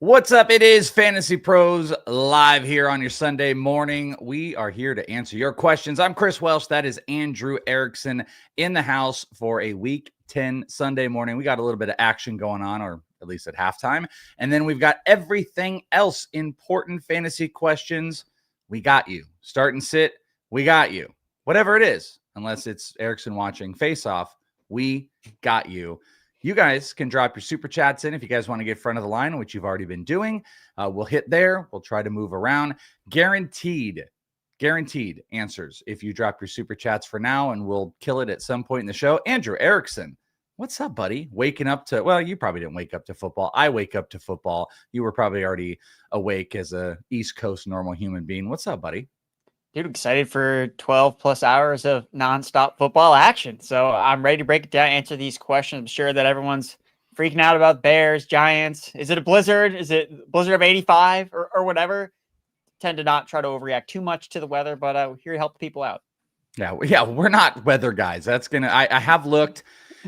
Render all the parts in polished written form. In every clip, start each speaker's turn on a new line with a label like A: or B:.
A: What's up? It is Fantasy Pros live here on your Sunday morning. We are here to answer your questions. I'm Chris Welsh. That is Andrew Erickson in the house for a Week 10 Sunday morning. We got a little bit of action going on, or at least at halftime. And then we've got everything else, important fantasy questions. We got you. Start and sit. We got you. Whatever it is, unless it's Erickson watching Face Off, we got you. You guys can drop your super chats in if you guys want to get front of the line, which you've already been doing. We'll hit there. We'll try to move around. Guaranteed answers if you drop your super chats for now, and we'll kill it at some point in the show. Andrew Erickson, what's up, buddy? Waking up to, well, you probably didn't wake up to football. I wake up to football. You were probably already awake as a East Coast normal human being. What's up, buddy?
B: Dude, excited for 12 plus hours of nonstop football action. So I'm ready to break it down, answer these questions. I'm sure that everyone's freaking out about Bears, Giants. Is it a blizzard? Is it blizzard of 85 or whatever? Tend to not try to overreact too much to the weather, but we're here to help people out.
A: Yeah, we're not weather guys. That's going to, I have looked.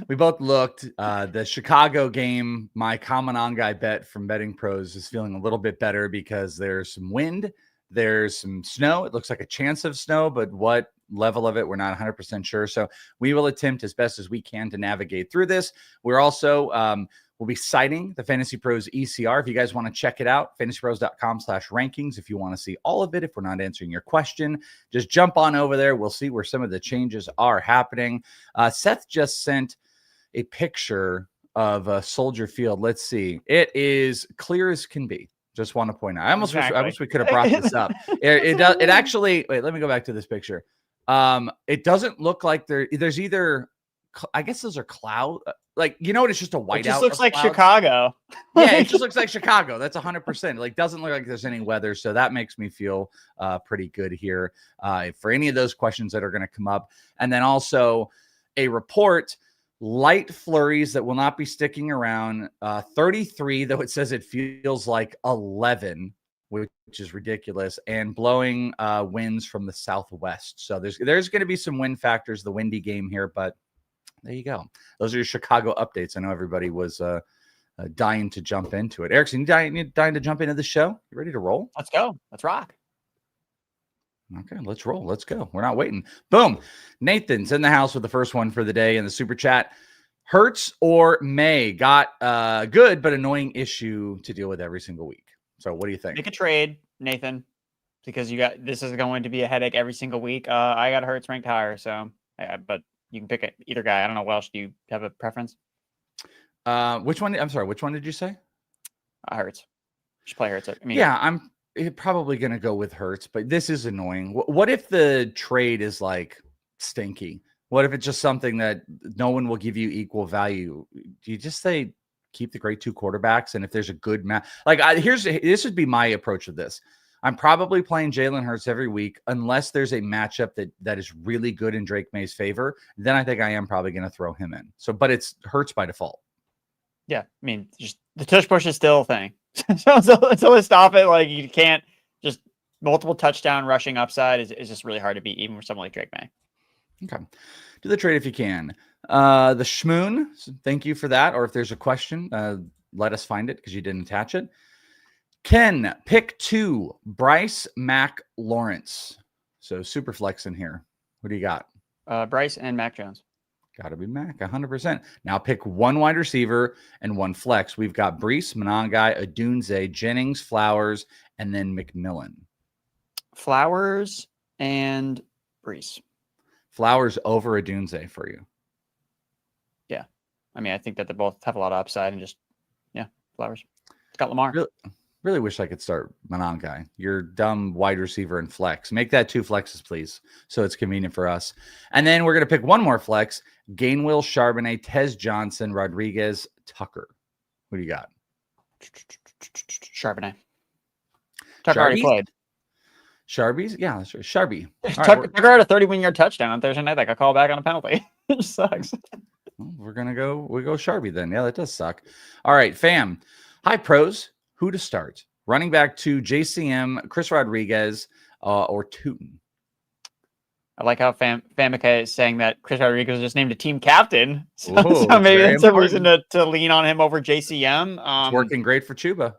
A: We both looked. The Chicago game, my common on guy bet from Betting Pros is feeling a little bit better because there's some wind. There's some snow. It looks like a chance of snow, but what level of it, we're not 100% sure. So we will attempt as best as we can to navigate through this. We're also, we'll be citing the Fantasy Pros ECR. If you guys want to check it out, fantasypros.com/rankings. If you want to see all of it, if we're not answering your question, just jump on over there. We'll see where some of the changes are happening. Seth just sent a picture of Soldier Field. Let's see. It is clear as can be. Just want to point out. I wish we could have brought this up. It actually, wait, let me go back to this picture. It doesn't look like there's either, I guess those are cloud. Like, you know what? It's just a whiteout. It
B: just looks like
A: clouds.
B: Chicago.
A: Yeah, it just looks like Chicago. That's 100%. Like, doesn't look like there's any weather. So that makes me feel pretty good here for any of those questions that are going to come up. And then also a report. Light flurries that will not be sticking around. 33, though it says it feels like 11, which is ridiculous, and blowing winds from the southwest. So there's going to be some wind factors, the windy game here, but there you go. Those are your Chicago updates. I know everybody was dying to jump into it. Erickson, you dying to jump into the show? You ready to roll?
B: Let's go. Let's rock.
A: Okay, let's roll. Let's go. We're not waiting. Boom. Nathan's in the house with the first one for the day in the super chat. Hurts or May got good but annoying issue to deal with every single week. So what do you think?
B: Make a trade, Nathan, because this is going to be a headache every single week. I got Hurts ranked higher, so but you can pick either guy. I don't know, Welsh. Do you have a preference?
A: Which one? I'm sorry. Which one did you say?
B: Hurts. You should play Hurts. I mean,
A: yeah, I'm probably going to go with Hurts, but this is annoying. What if the trade is like stinky? What if it's just something that no one will give you equal value? Do you just say keep the great two quarterbacks? And if there's a good match, like this would be my approach of this. I'm probably playing Jalen Hurts every week unless there's a matchup that is really good in Drake May's favor. Then I think I am probably going to throw him in. So, but it's Hurts by default.
B: Yeah, I mean, just the tush push is still a thing. so to stop it, like you can't just multiple touchdown rushing upside is just really hard to beat, even for someone like Drake May.
A: Okay. Do the trade if you can. The Schmoon, thank you for that. Or if there's a question, let us find it because you didn't attach it. Ken, pick 2, Bryce, Mac, Lawrence. So super flex in here. What do you got?
B: Bryce and Mac Jones.
A: Got to be Mac, 100%. Now pick 1 wide receiver and 1 flex. We've got Brees, Monangai, Odunze, Jennings, Flowers, and then McMillan.
B: Flowers and Brees.
A: Flowers over Odunze for you.
B: Yeah. I mean, I think that they both have a lot of upside and just, yeah, Flowers. It's got Lamar.
A: Really wish I could start Monangai. You're dumb wide receiver and flex. Make that 2 flexes, please, so it's convenient for us. And then we're going to pick 1 more flex. Gainwell, Charbonnet, Tez Johnson, Rodriguez, Tucker. Who do you got?
B: Charbonnet. Tucker already played.
A: Sharbies? Yeah, that's right. Sharby.
B: Tucker had a 31-yard touchdown on Thursday night that got called back on a penalty. It just sucks.
A: Well, we'll go Sharby then. Yeah, that does suck. All right, fam. Hi, pros. Who to start? Running back to JCM, Chris Rodriguez, or Tootin?
B: I like how Famika is saying that Chris Rodriguez was just named a team captain. So,
A: Ooh,
B: so maybe that's a reason to lean on him over JCM.
A: It's working great for Chuba.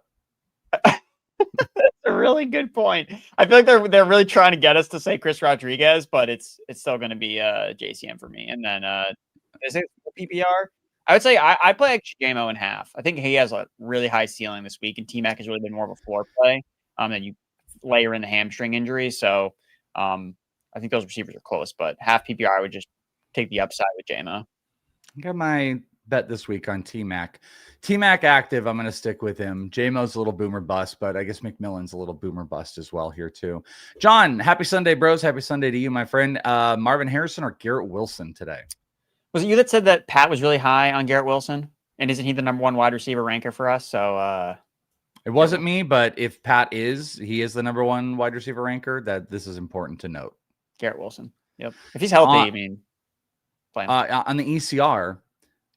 B: That's a really good point. I feel like they're really trying to get us to say Chris Rodriguez, but it's still going to be JCM for me. And then is it PPR? I would say I play actually JMO in half. I think he has a really high ceiling this week, and T Mac has really been more of a floor play. And you layer in the hamstring injury, so I think those receivers are close. But half PPR, I would just take the upside with JMO.
A: I got my bet this week on T-Mac. T-Mac active, I'm going to stick with him. J-Mo's a little boomer bust, but I guess McMillan's a little boomer bust as well here too. John, happy Sunday, bros. Happy Sunday to you, my friend. Marvin Harrison or Garrett Wilson today?
B: Was it you that said that Pat was really high on Garrett Wilson? And isn't he the number one wide receiver ranker for us? So
A: it wasn't me, but if Pat he is the number one wide receiver ranker, that this is important to note.
B: Garrett Wilson. Yep. If he's healthy, I mean, play him.
A: On the ECR,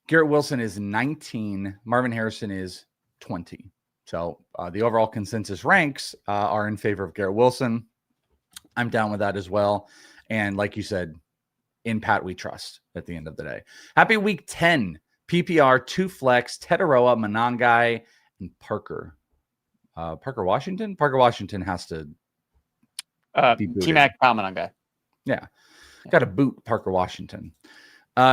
A: Garrett Wilson is 19. Marvin Harrison is 20. So the overall consensus ranks are in favor of Garrett Wilson. I'm down with that as well. And like you said, in Pat we trust at the end of the day. Happy week 10. PPR, 2 flex, Tetaroa, Monangai, and Parker. Parker Washington? Parker Washington has to be booted.
B: T-Mac Monangai.
A: Yeah. Got to boot Parker Washington.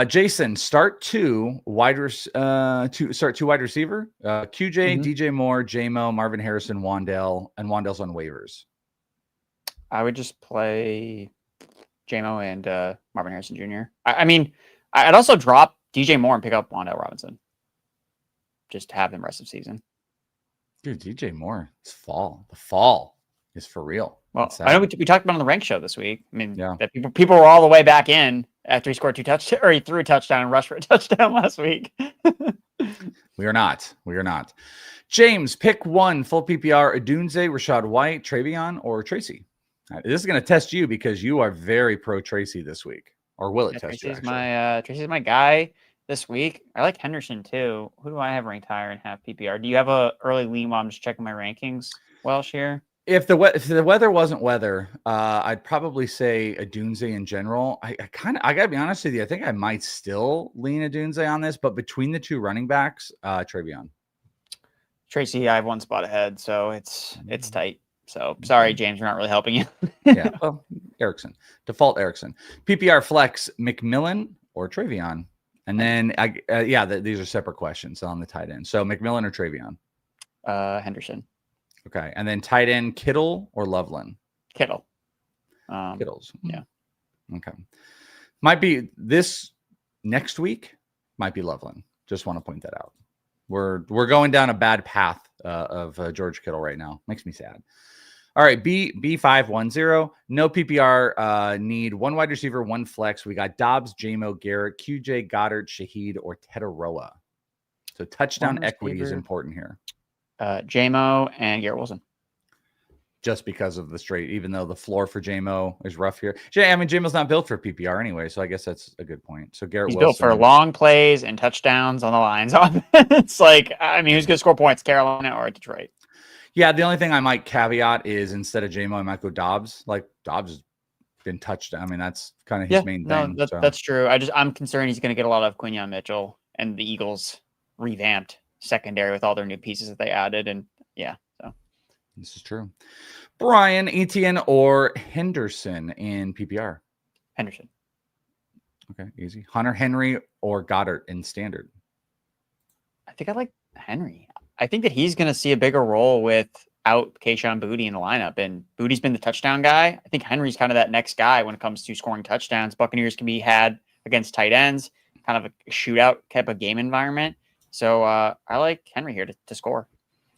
A: Jason, start two wide receiver. QJ, DJ Moore, JMO, Marvin Harrison, Wandale, and Wandale's on waivers.
B: I would just play JMO and Marvin Harrison Jr. I mean, I'd also drop DJ Moore and pick up Wandale Robinson. Just to have him rest of season.
A: Dude, DJ Moore, it's fall. The fall is for real.
B: Well, I know we talked about on the rank show this week. I mean,
A: yeah,
B: that people were all the way back in after he scored 2 touchdowns, or he threw a touchdown and rushed for a touchdown last week.
A: We are not. James, pick one full PPR: Adunze, Rashad White, Travion, or Tracy. This is going to test you because you are very pro Tracy this week, or will it test you?
B: Tracy's my guy this week. I like Henderson too. Who do I have ranked higher in half PPR? Do you have a early lean while I'm just checking my rankings? Welsh here.
A: If the weather wasn't weather, I'd probably say Adunze in general. I gotta be honest with you. I think I might still lean Adunze on this, but between the two running backs, Travion.
B: Tracy, I have one spot ahead, so it's tight. So sorry, James, we're not really helping you.
A: Yeah, well, Erickson, default Erickson. PPR flex, McMillan or Travion, and then these are separate questions on the tight end. So McMillan or Travion?
B: Henderson.
A: Okay, and then tight end, Kittle or Loveland?
B: Kittle.
A: Kittles.
B: Yeah.
A: Okay. Might be this next week. Might be Loveland. Just want to point that out. We're going down a bad path of George Kittle right now. Makes me sad. All right, B510. No PPR need. 1 wide receiver, 1 flex. We got Dobbs, JMO, Garrett, QJ, Goddard, Shaheed, or Tetaroa. So touchdown equity is important here.
B: JMO and Garrett Wilson.
A: Just because of the straight, even though the floor for JMO is rough here. I mean, JMO's not built for PPR anyway, so I guess that's a good point. So Garrett
B: He's
A: Wilson.
B: built for long plays and touchdowns on the lines. It's like, I mean, who's going to score points, Carolina or Detroit?
A: Yeah, the only thing I might caveat is instead of JMO, I might go Dobbs. Like, Dobbs has been touched. I mean, that's kind of his main thing.
B: That's true. I'm concerned he's going to get a lot of Quinyon Mitchell and the Eagles revamped secondary with all their new pieces that they added. And yeah, so
A: this is true. Brian, Etienne, or Henderson in PPR?
B: Henderson.
A: Okay, easy. Hunter Henry or Goddard in standard?
B: I think I like Henry. I think that he's going to see a bigger role without Kayshon Boutte in the lineup. And Bootie's been the touchdown guy. I think Henry's kind of that next guy when it comes to scoring touchdowns. Buccaneers can be had against tight ends, kind of a shootout type of game environment. So I like Henry here to score.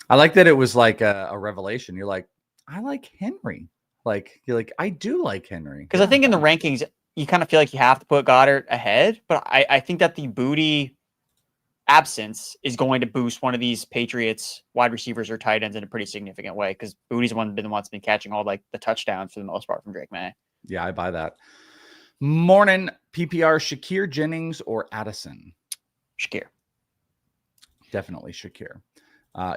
A: I like that it was like a revelation. You're like, I like Henry. Like, you're like, I do like Henry.
B: Because I think in the rankings, you kind of feel like you have to put Goddard ahead. But I think that the Boutte absence is going to boost one of these Patriots wide receivers or tight ends in a pretty significant way. Because Bootie's been the one that's been catching all like the touchdowns for the most part from Drake May.
A: Yeah, I buy that. Morning PPR, Shakir Jennings or Addison?
B: Shakir.
A: Definitely Shakir.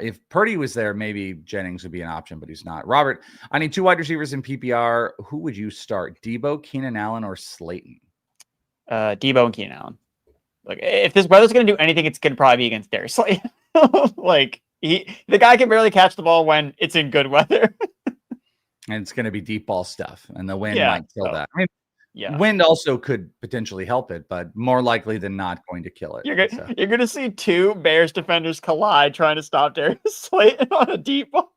A: If Purdy was there, maybe Jennings would be an option, but he's not. Robert, I need 2 wide receivers in PPR. Who would you start? Debo, Keenan Allen, or Slayton?
B: Debo and Keenan Allen. Like, if this weather's going to do anything, it's going to probably be against Darius Slayton. Like, The guy can barely catch the ball when it's in good weather.
A: And it's going to be deep ball stuff, and the wind
B: Yeah,
A: might kill that. I mean,
B: yeah.
A: wind also could potentially help it, but more likely than not going to kill it.
B: You're gonna see two Bears defenders collide trying to stop Darius Slayton on a deep ball.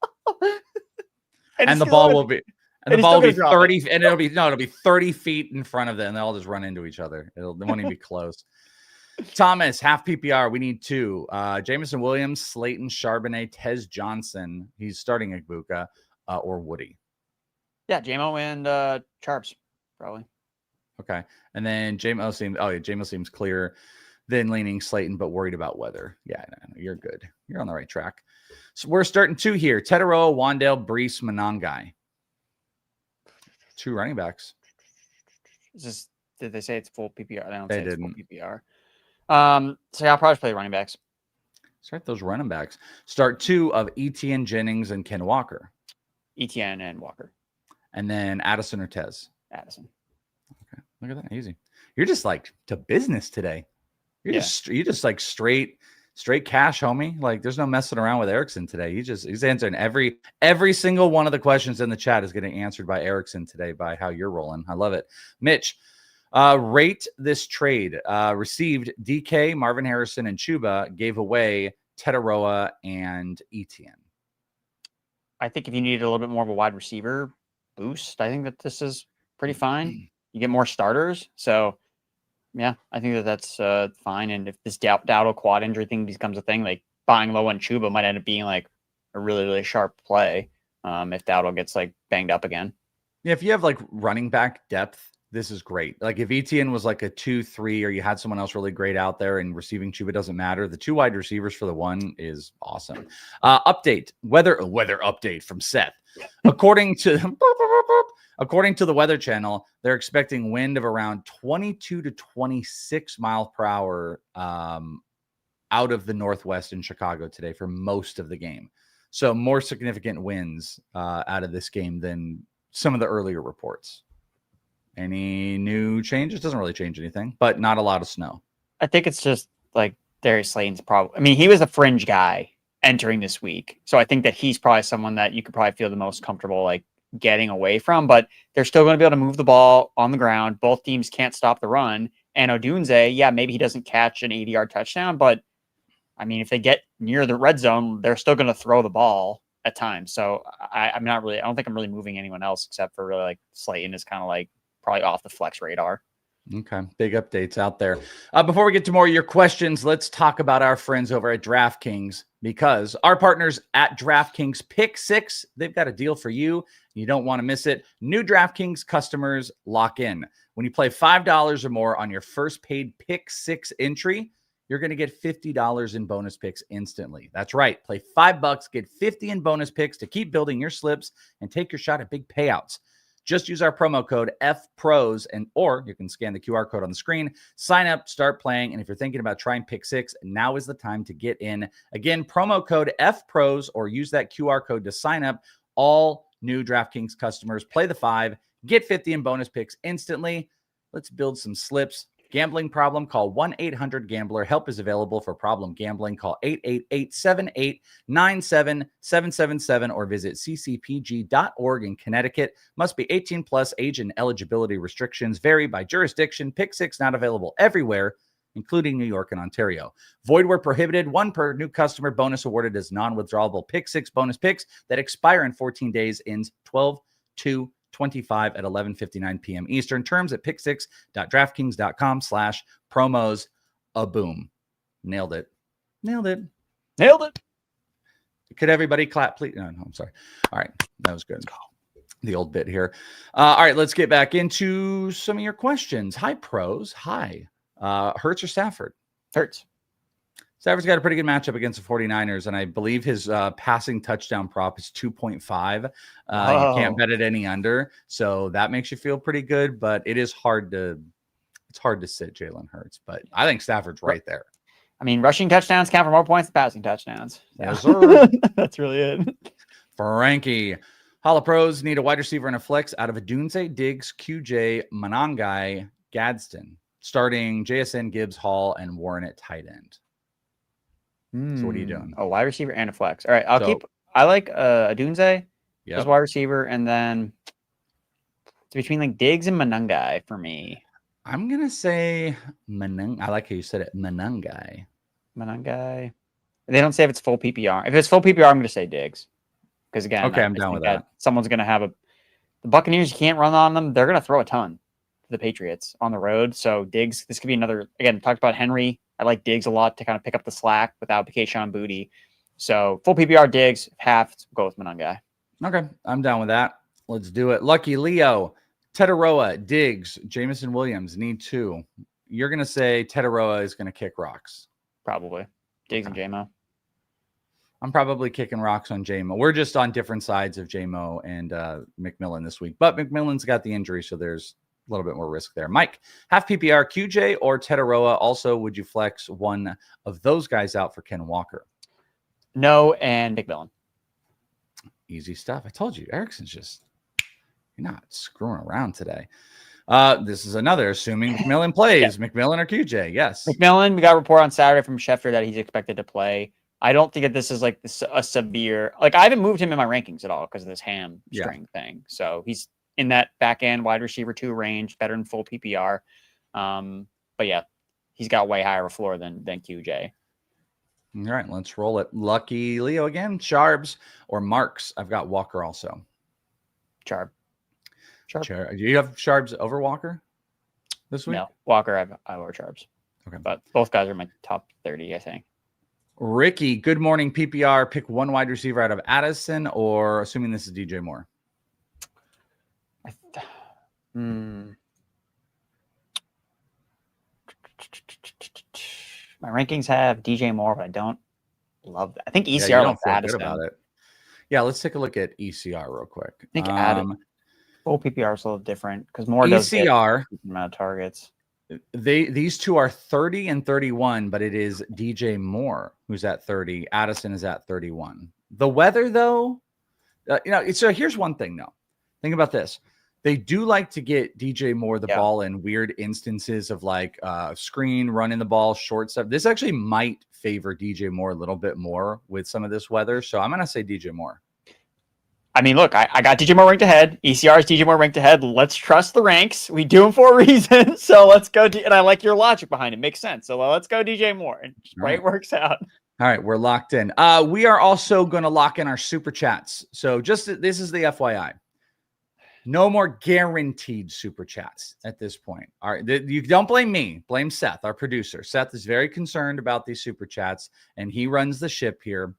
A: And the ball will be
B: And
A: the ball will be
B: drop
A: 30 and it'll be 30 feet in front of them, and they'll all just run into each other. They won't even be close. Thomas, half PPR. We need two. Jameson Williams, Slayton, Charbonnet, Tez Johnson. He's starting Igbokwe, or Woody.
B: Yeah, JMO and Charps, probably.
A: Okay. And then JMO seems clear. Then leaning Slayton, but worried about weather. Yeah, no, you're good. You're on the right track. So we're starting two here. Tetaroa, Wandale, Brees, Monangai. Two running backs.
B: Did they say it's full PPR? They don't
A: They
B: say it's
A: didn't.
B: full PPR. So yeah, I'll probably play running backs.
A: Start those running backs. Start two of Etienne, Jennings, and Ken Walker.
B: Etienne and Walker.
A: And then Addison or Tez.
B: Addison.
A: Okay. Look at that. Easy. You're just like to business today. You're just like straight cash, homie. Like there's no messing around with Erickson today. He's answering every single one of the questions in the chat is getting answered by Erickson today by how you're rolling. I love it. Mitch, rate this trade. Received DK, Marvin Harrison, and Chuba, gave away Tetaroa and Etienne.
B: I think if you needed a little bit more of a wide receiver boost, I think that this is pretty fine. You get more starters. So yeah, I think that's fine. And if this Dowdle quad injury thing becomes a thing, like buying low on Chuba might end up being like a really, really sharp play if Dowdle gets like banged up again.
A: Yeah, if you have like running back depth, this is great. Like if Etienne was like a 2-3, or you had someone else really great out there and receiving Chuba doesn't matter, the two wide receivers for the one is awesome. Weather update from Seth. According to the Weather Channel, they're expecting wind of around 22 to 26 miles per hour out of the northwest in Chicago today for most of the game. So more significant winds out of this game than some of the earlier reports. Any new changes? Doesn't really change anything, but not a lot of snow.
B: I think it's just like Darius Slayton's probably. I mean, he was a fringe guy entering this week, so I think that he's probably someone that you could probably feel the most comfortable like getting away from. But they're still going to be able to move the ball on the ground. Both teams can't stop the run. And Odunze, yeah, maybe he doesn't catch an 80-yard touchdown, but I mean, if they get near the red zone, they're still going to throw the ball at times. So I'm not really. I don't think I'm really moving anyone else except for really like Slayton is kind of like probably off the flex radar.
A: Okay. Big updates out there. Before we get to more of your questions, let's talk about our friends over at DraftKings, because our partners at DraftKings Pick6, they've got a deal for you. You don't want to miss it. New DraftKings customers lock in. When you play $5 or more on your first paid Pick6 entry, you're going to get $50 in bonus picks instantly. That's right. Play $5, get $50 in bonus picks to keep building your slips and take your shot at big payouts. Just use our promo code FPROS, or you can scan the QR code on the screen, sign up, start playing. And if you're thinking about trying Pick6, now is the time to get in. Again, promo code FPROS, or use that QR code to sign up. All new DraftKings customers, play the 5, get 50 in bonus picks instantly. Let's build some slips. Gambling problem? Call 1-800-GAMBLER. Help is available for problem gambling. Call 888-78-97-777 or visit ccpg.org in Connecticut. Must be 18 plus. Age and eligibility restrictions vary by jurisdiction. Pick6 not available everywhere, including New York and Ontario. Void where prohibited. 1 per new customer. Bonus awarded as non-withdrawable Pick6 bonus picks that expire in 14 days. Ends 12/2/25 at 11:59 p.m. Eastern. Terms at pick6.draftkings.com/promos. A boom. Nailed it. Could everybody clap, please? No, I'm sorry. All right. That was good. The old bit here. All right. Let's get back into some of your questions. Hi, pros. Hi. Hurts or Stafford?
B: Hurts.
A: Stafford's got a pretty good matchup against the 49ers, and I believe his passing touchdown prop is 2.5. You can't bet it any under, so that makes you feel pretty good, but it is hard to sit Jalen Hurts, but I think Stafford's right there.
B: I mean, rushing touchdowns count for more points than passing touchdowns.
A: Yes, sir.
B: That's really it.
A: Frankie. Holla Pros need a wide receiver and a flex out of Odunze, Diggs, QJ, Monangai, Gadsden. Starting JSN, Gibbs, Hall, and Warren at tight end. So what are you doing?
B: Oh, wide receiver and a flex. All right,
A: So,
B: I like Adunze as
A: yep.
B: wide receiver, and then it's between like Diggs and Manungai for me.
A: I'm going to say Manung. I like how you said it. Manungai.
B: Manungai. They don't say if it's full PPR. If it's full PPR, I'm going to say Diggs. Because again,
A: Okay,
B: I
A: I'm
B: just
A: down
B: think
A: with that.
B: someone's going to have the Buccaneers, you can't run on them. They're going to throw a ton to the Patriots on the road. So Diggs, this could be another, again, talked about Henry. I like Diggs a lot to kind of pick up the slack without Keyshawn Booty. So full PPR Diggs, half, go with Manungai.
A: Okay, I'm down with that. Let's do it. Lucky Leo, Tetaroa, Diggs, Jamison Williams, need 2. You're going to say Tetaroa is going to kick rocks.
B: Probably. Diggs and JMO.
A: I'm probably kicking rocks on JMO. We're just on different sides of JMO and McMillan this week. But McMillan's got the injury, so there's a little bit more risk there. Mike, half PPR, QJ or Tetaroa. Also, would you flex one of those guys out for Ken Walker?
B: No, and McMillan.
A: Easy stuff. I told you, Erickson's just, you're not screwing around today. This is another, assuming McMillan plays. Yeah. McMillan or QJ, yes.
B: McMillan, we got a report on Saturday from Schefter that he's expected to play. I don't think that this is like a severe, like I haven't moved him in my rankings at all because of this hamstring thing. So he's in that back end wide receiver 2 range, better than full PPR. But yeah, he's got way higher a floor than QJ.
A: All right, let's roll it. Lucky Leo again, Charbs or Marks. I've got Walker also.
B: Charb.
A: Do you have Charbs over Walker this week?
B: No, Walker I over Charbs.
A: Okay,
B: but both guys are my top 30, I think.
A: Ricky, good morning. PPR, pick one wide receiver out of Addison, or assuming this is DJ Moore.
B: My rankings have DJ Moore, but I don't love that. I think ECR
A: don't feel
B: Addison.
A: good about it. Yeah, let's take a look at ECR real quick.
B: I think full PPR is a little different because Moore does
A: ECR
B: amount of targets.
A: These two are 30 and 31, but it is DJ Moore who's at 30. Addison is at 31. The weather, though, so here's one thing, though. Think about this. They do like to get DJ Moore the ball in weird instances of like screen, running the ball, short stuff. This actually might favor DJ Moore a little bit more with some of this weather. So I'm going to say DJ Moore.
B: I mean, look, I got DJ Moore ranked ahead. ECR is DJ Moore ranked ahead. Let's trust the ranks. We do them for a reason. So let's go. And I like your logic behind it. Makes sense. So let's go DJ Moore. And right, it works out.
A: All right, we're locked in. We are also going to lock in our super chats. So this is the FYI. No more guaranteed super chats at this point. All right. You don't blame me. Blame Seth, our producer. Seth is very concerned about these super chats, and he runs the ship here.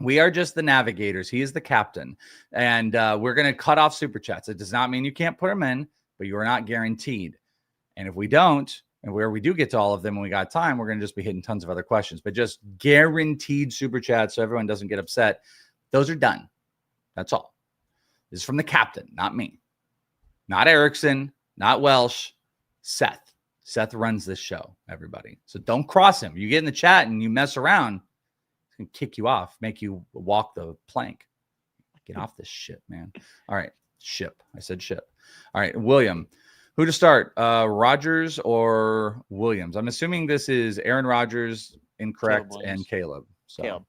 A: We are just the navigators. He is the captain. And we're going to cut off super chats. It does not mean you can't put them in, but you are not guaranteed. And if we don't, and where we do get to all of them when we got time, we're going to just be hitting tons of other questions. But just guaranteed super chats so everyone doesn't get upset. Those are done. That's all. This is from the captain, not me. Not Erickson, not Welsh, Seth. Seth runs this show, everybody. So don't cross him. You get in the chat and you mess around, he's going to kick you off, make you walk the plank. Get off this shit, man. All right, ship. I said ship. All right, William. Who to start? Rodgers or Williams? I'm assuming this is Aaron Rodgers, incorrect, and Caleb. So,
B: Caleb.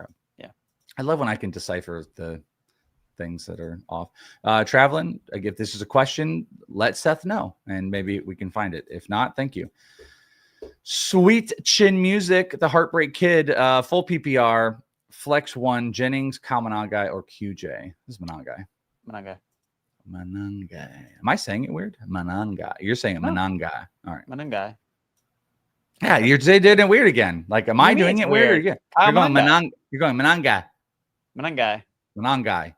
A: Okay.
B: Yeah.
A: I love when I can decipher the things that are off. Traveling, if this is a question, let Seth know, and maybe we can find it. If not, thank you. Sweet Chin Music, the Heartbreak Kid, full PPR, Flex 1, Jennings, Kamanangai, or QJ. This is Manangai. Manangai. Am I saying it weird? Manangai. You're saying it Manangai. All right.
B: Manangai.
A: Yeah, you're doing it weird again. Like, am I doing it weird? You're going Manangai. You're going Manangai. Manangai.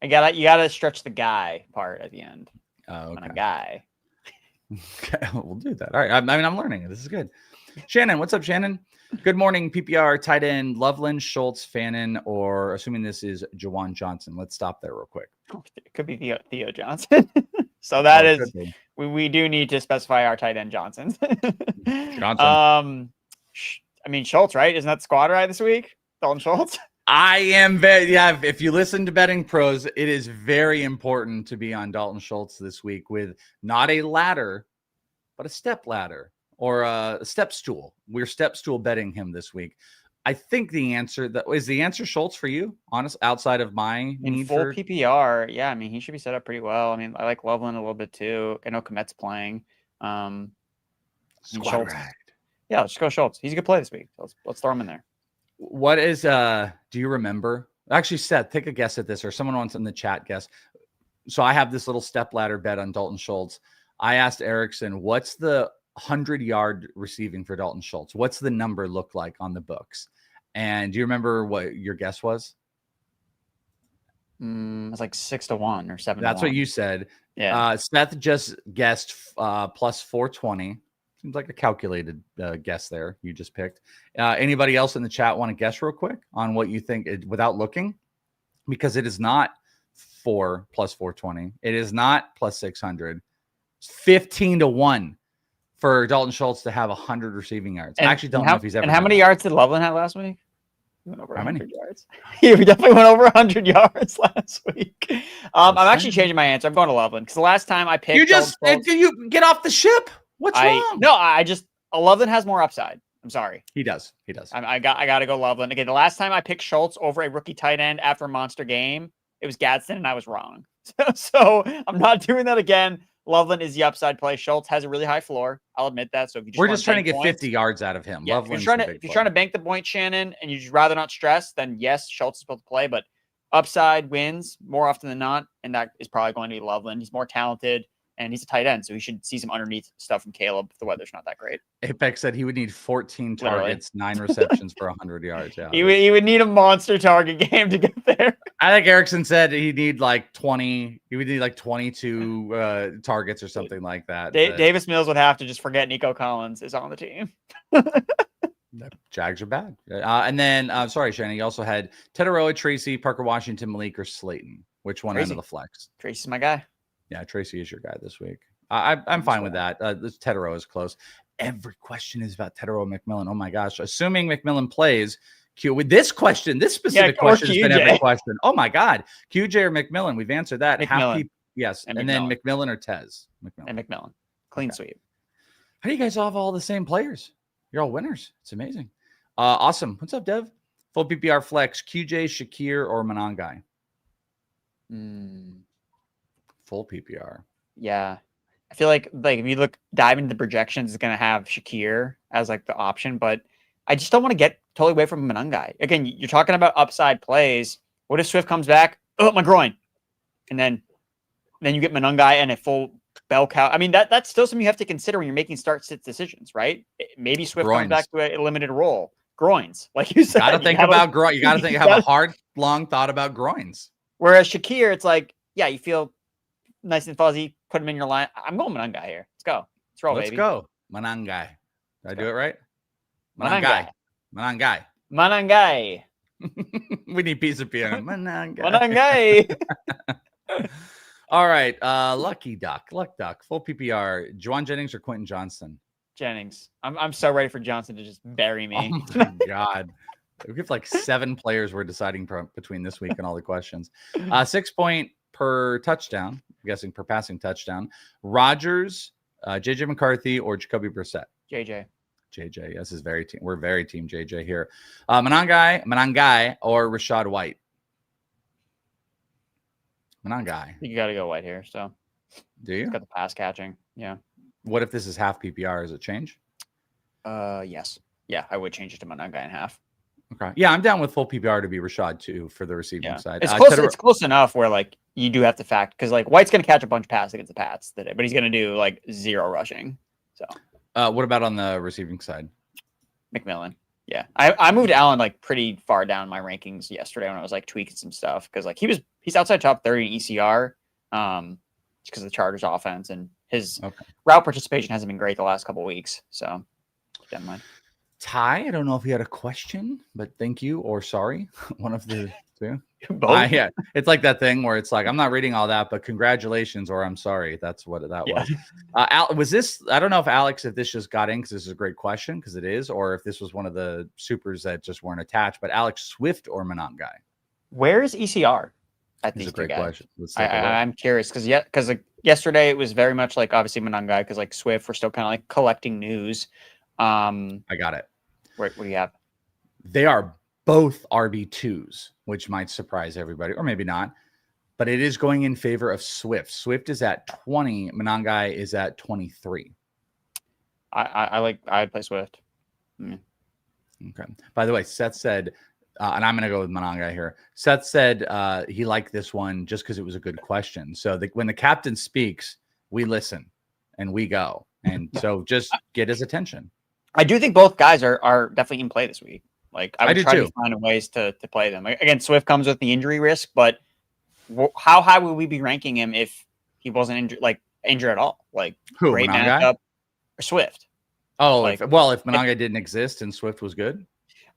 B: You gotta stretch the guy part at the end.
A: Oh, okay.
B: Manangai.
A: Okay, we'll do that. All right. I mean, I'm learning. This is good. Shannon, what's up, Shannon? Good morning, PPR, tight end, Loveland, Schultz, Fannin, or assuming this is Jawan Johnson. Let's stop there real quick.
B: It could be Theo Johnson. So that is, we do need to specify our tight end Johnsons.
A: Johnson.
B: I mean, Schultz, right? Isn't that squad ride this week? Dalton Schultz?
A: I am if you listen to Betting Pros, it is very important to be on Dalton Schultz this week with not a ladder, but a step ladder or a step stool. We're step stool betting him this week. I think the answer is the answer Schultz for you, honest, outside of my
B: In
A: need
B: full
A: for
B: PPR, yeah, I mean, he should be set up pretty well. I mean, I like Loveland a little bit too. I know Komet's playing. I mean,
A: squad
B: Schultz.
A: ride.
B: Yeah, let's go Schultz. He's a good play this week. Let's throw him in there.
A: What is do you remember? Actually, Seth, take a guess at this, or someone wants in the chat guess. So I have this little step ladder bet on Dalton Schultz. I asked Erickson, what's the 100-yard receiving for Dalton Schultz? What's the number look like on the books? And do you remember what your guess was?
B: It's like 6-1 or 7.
A: That's what you said.
B: Yeah.
A: Seth just guessed plus 420. Seems like a calculated guess there. You just picked. Anybody else in the chat want to guess real quick on what you think without looking? Because it is not 4 plus 420. It is not plus 600. It's 15-1 for Dalton Schultz to have 100 receiving yards. I actually don't know if he's ever.
B: And how many yards did Loveland have last week? He went over
A: How
B: 100
A: many?
B: yards. Yeah, we definitely went over 100 yards last week. I'm actually changing my answer. I'm going to Loveland because the last time I picked,
A: you get off the ship. What's wrong?
B: No, Loveland has more upside. I'm sorry.
A: He does.
B: I got to go Loveland. Again, the last time I picked Schultz over a rookie tight end after a monster game, it was Gadsden, and I was wrong. So I'm not doing that again. Loveland is the upside play. Schultz has a really high floor. I'll admit that. So if you
A: we're just trying to get 50 yards out of him.
B: Yeah, if you're trying to bank the point, Shannon, and you'd rather not stress, then yes, Schultz is supposed to play, but upside wins more often than not, and that is probably going to be Loveland. He's more talented, and he's a tight end, so he should see some underneath stuff from Caleb if the weather's not that great.
A: Apex said he would need 14 targets, 9 receptions for 100 yards. Yeah,
B: he would need a monster target game to get there.
A: I think Erickson said he'd need like 20. He would need like 22 targets or something like that.
B: Davis Mills would have to just forget Nico Collins is on the team.
A: The Jags are bad. And then, sorry, Shannon, you also had Tetaroa, Tracy, Parker Washington, Malik, or Slayton. Which one out of the flex?
B: Tracy's my guy.
A: Yeah, Tracy is your guy this week. I'm fine with that. This Tetaroa is close. Every question is about Tetaroa McMillan. Oh my gosh. Assuming McMillan plays, with this question, this specific question has been every question. Oh my God. QJ or McMillan? We've answered that. Yes. And then McMillan or Tez?
B: McMillan. Clean sweep.
A: How do you guys have all the same players? You're all winners. It's amazing. Awesome. What's up, Dev? Full PPR flex, QJ, Shakir, or Manangai? Full PPR.
B: Yeah. I feel like if you dive into the projections, it's going to have Shakir as like the option, but I just don't want to get totally away from Manangai. Again, you're talking about upside plays. What if Swift comes back? Oh, my groin. And then you get Manangai and a full bell cow. I mean, that's still something you have to consider when you're making start-sit decisions, right? Maybe Swift comes back to a limited role. Groins, like you said.
A: You got to think about groin. You got to have a hard, long thought about groins.
B: Whereas Shakir, it's like, yeah, you feel nice and fuzzy. Put him in your line. I'm going Manangai here. Let's go. Let's roll,
A: baby.
B: Let's
A: go. Manangai. Did I do it right?
B: Manangai.
A: We need pizza piano.
B: Manangai.
A: All right. Luck Duck. Full PPR. Juwan Jennings or Quentin Johnston?
B: Jennings. I'm so ready for Johnson to just bury me.
A: Oh my God. We have like 7 players we're deciding between this week and all the questions. 6 point per touchdown. I'm guessing per passing touchdown. Rodgers, JJ McCarthy, or Jacoby Brissett?
B: JJ.
A: This is we're very team JJ here. Manangai, or Rashad White? Manangai.
B: You got to go White here. So,
A: do you?
B: He's got the pass catching. Yeah.
A: What if this is half PPR? Does it change?
B: Yes. Yeah, I would change it to Manangai in half.
A: Okay. Yeah, I'm down with full PPR to be Rashad too for the receiving side.
B: It's close. It's close enough where like you do have to fact because like White's going to catch a bunch of passes against the Pats today, but he's going to do like 0 rushing. So.
A: What about on the receiving side?
B: McMillan. Yeah, I moved Allen like pretty far down my rankings yesterday when I was like tweaking some stuff because like he's outside top 30 in ECR, just because of the Chargers offense and his route participation hasn't been great the last couple of weeks. So keep that in mind.
A: Ty, I don't know if you had a question, but thank you or sorry, one of the two.
B: Both.
A: Yeah, it's like that thing where it's like I'm not reading all that, but congratulations or I'm sorry. That's what that was. Was this? I don't know if this just got in because this is a great question because it is, or if this was one of the supers that just weren't attached. But Alex Swift or Manangai?
B: Where is ECR at
A: these
B: two
A: great
B: guys?
A: Question.
B: I'm curious because like yesterday it was very much like obviously Manangai because like Swift we're still kind of like collecting news.
A: I got it.
B: What do you have?
A: They are both RB2s, which might surprise everybody, or maybe not. But it is going in favor of Swift. Swift is at 20. Monangai is at 23.
B: I'd play Swift.
A: Okay. By the way, Seth said, and I'm going to go with Monangai here. Seth said he liked this one just because it was a good question. So when the captain speaks, we listen and we go. And so just get his attention.
B: I do think both guys are definitely in play this week. Like I would try
A: too.
B: to find ways to play them. Again, Swift comes with the injury risk, but how high would we be ranking him if he wasn't injured at all? Like
A: who?
B: Great
A: Monangai?
B: matchup or Swift?
A: Oh, if Monangai didn't exist and Swift was good.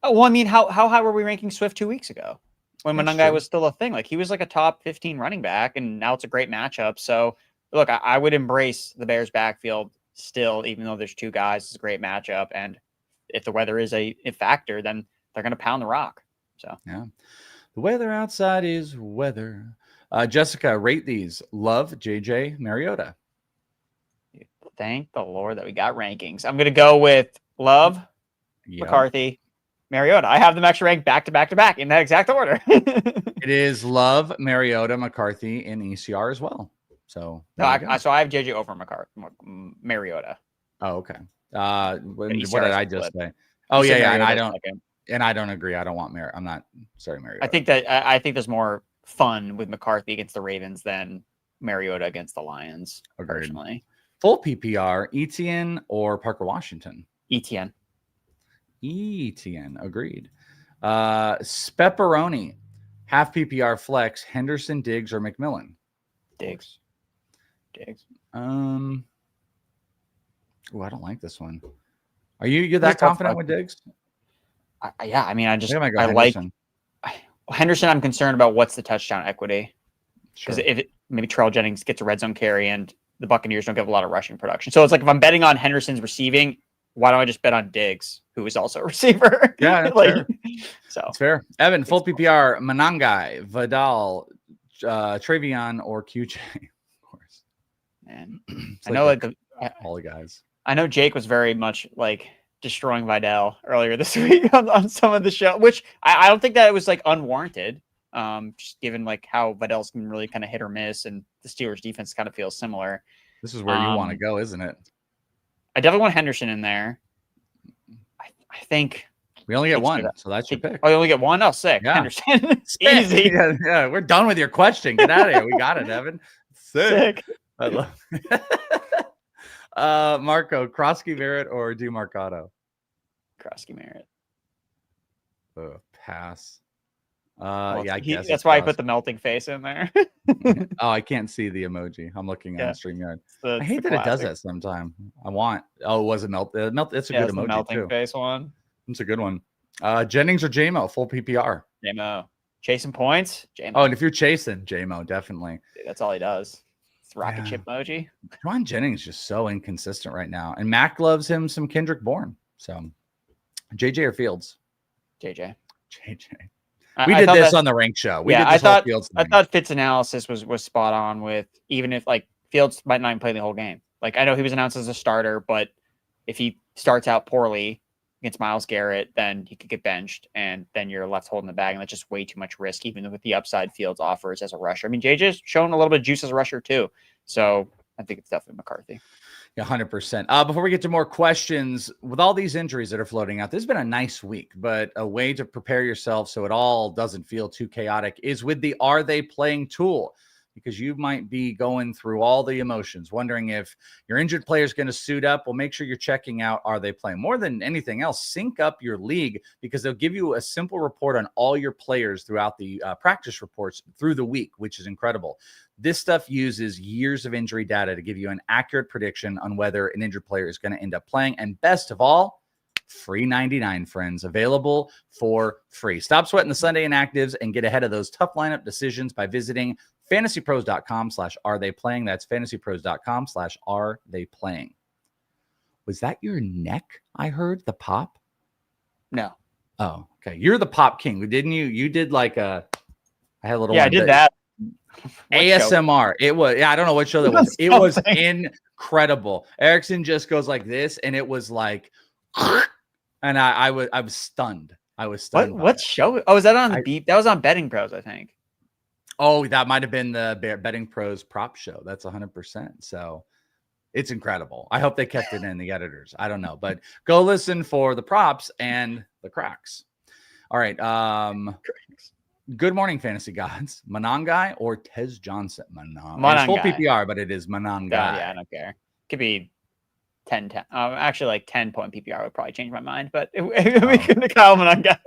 B: Oh, well, I mean, how high were we ranking Swift 2 weeks ago when
A: That's
B: Monangai
A: true.
B: was still a thing? Like he was like a top 15 running back, and now it's a great matchup. So look, I would embrace the Bears backfield still, even though there's two guys. It's a great matchup, and if the weather is a factor, then they're going to pound the rock. So
A: yeah, the weather outside is weather. Jessica, rate these. Love, JJ, Mariota.
B: Thank the Lord that we got rankings. I'm going to go with Love, McCarthy, Mariota. I have them actually ranked back to back to back in that exact order.
A: It is Love, Mariota, McCarthy in ECR as well. So
B: no, I have JJ over Mariota.
A: Oh, okay. What did I just say? Oh,
B: You said
A: yeah,
B: Mariota
A: and I don't agree. I don't want Mariota. I'm not Mariota.
B: I think there's more fun with McCarthy against the Ravens than Mariota against the Lions.
A: Agreed.
B: Personally,
A: full PPR, Etienne or Parker Washington?
B: Etienne.
A: Agreed. Spepperoni, half PPR flex, Henderson, Diggs, or McMillan?
B: Diggs.
A: Oh, I don't like this one. You're that confident with Diggs?
B: Yeah, I mean,
A: I like
B: Henderson. I'm concerned about what's the touchdown equity, because
A: Sure.
B: if maybe Terrell Jennings gets a red zone carry and the Buccaneers don't give a lot of rushing production. So it's like if I'm betting on Henderson's receiving, why don't I just bet on Diggs, who is also a receiver?
A: Yeah, that's fair.
B: So
A: it's fair. Evan, full PPR, Monangai, Vidal, Travion, or QJ. Of course.
B: Man,
A: It's
B: I know
A: all the guys.
B: I know Jake was very much like destroying Vidal earlier this week on some of the show, which I don't think that it was like unwarranted. Just given like how Vidal's can really kind of hit or miss, and the Steelers defense kind of feels similar.
A: This is where you want to go, isn't it?
B: I definitely want Henderson in there. I think
A: we only get one, so that's your pick.
B: Oh, you only get one? Oh, sick.
A: Yeah.
B: Henderson. Easy.
A: Yeah, we're done with your question. Get out of here. We got it, Evan. Sick. I love Marco, Krosky Merritt or DeMarcado?
B: Krosky Merritt.
A: Pass.
B: Well,
A: I guess
B: that's why I put the melting face in there.
A: Oh, I can't see the emoji. I'm looking on StreamYard. I hate that
B: classic.
A: it does that sometime. It was a melt. It's a good emoji,
B: the melting
A: too.
B: face one.
A: It's a good one. Jennings or JMO, full PPR.
B: JMO. Chasing points? JMO.
A: Oh, and if you're chasing, JMO, definitely.
B: Dude, that's all he does. It's rocket ship emoji.
A: Ron Jennings is just so inconsistent right now. And Mac loves him some Kendrick Bourne. So JJ or Fields?
B: JJ.
A: We did this on the rank show.
B: I thought Fitz analysis was spot on with, even if like Fields might not even play the whole game. Like I know he was announced as a starter, but if he starts out poorly against Myles Garrett, then he could get benched, and then you're left holding the bag, and that's just way too much risk, even with the upside Fields offers as a rusher. I mean, JJ's shown a little bit of juice as a rusher too, so I think it's definitely McCarthy.
A: Yeah, 100%. Before we get to more questions, with all these injuries that are floating out, this has been a nice week, but a way to prepare yourself so it all doesn't feel too chaotic is with the Are They Playing tool, because you might be going through all the emotions, wondering if your injured player is going to suit up. Well, make sure you're checking out Are They Playing. More than anything else, sync up your league, because they'll give you a simple report on all your players throughout the practice reports through the week, which is incredible. This stuff uses years of injury data to give you an accurate prediction on whether an injured player is going to end up playing. And best of all, free 99, friends, available for free. Stop sweating the Sunday inactives and get ahead of those tough lineup decisions by visiting fantasypros.com/aretheyplaying. That's fantasypros.com/aretheyplaying. Was that your neck? I heard the pop.
B: No.
A: Oh, okay. You're the pop king, didn't you? You did like I had a little.
B: Yeah, I did that.
A: ASMR. It was. Yeah, I don't know what show that was. It was incredible. Erickson just goes like this, and it was like, and I was stunned. I was stunned.
B: What show? Oh, is that on the
A: I-
B: beat? That was on Betting Pros, I think.
A: Oh, that might have been the Betting Pros prop show. That's 100%. So it's incredible. I hope they kept it in, the editors. I don't know, but go listen for the props and the cracks. All right. Good morning, fantasy gods. Manangai or Tez Johnson? It's full PPR, but it is Manangai.
B: Yeah, I don't care. Could be 10. Actually, like 10-point PPR would probably change my mind, but we could Kyle Manangai.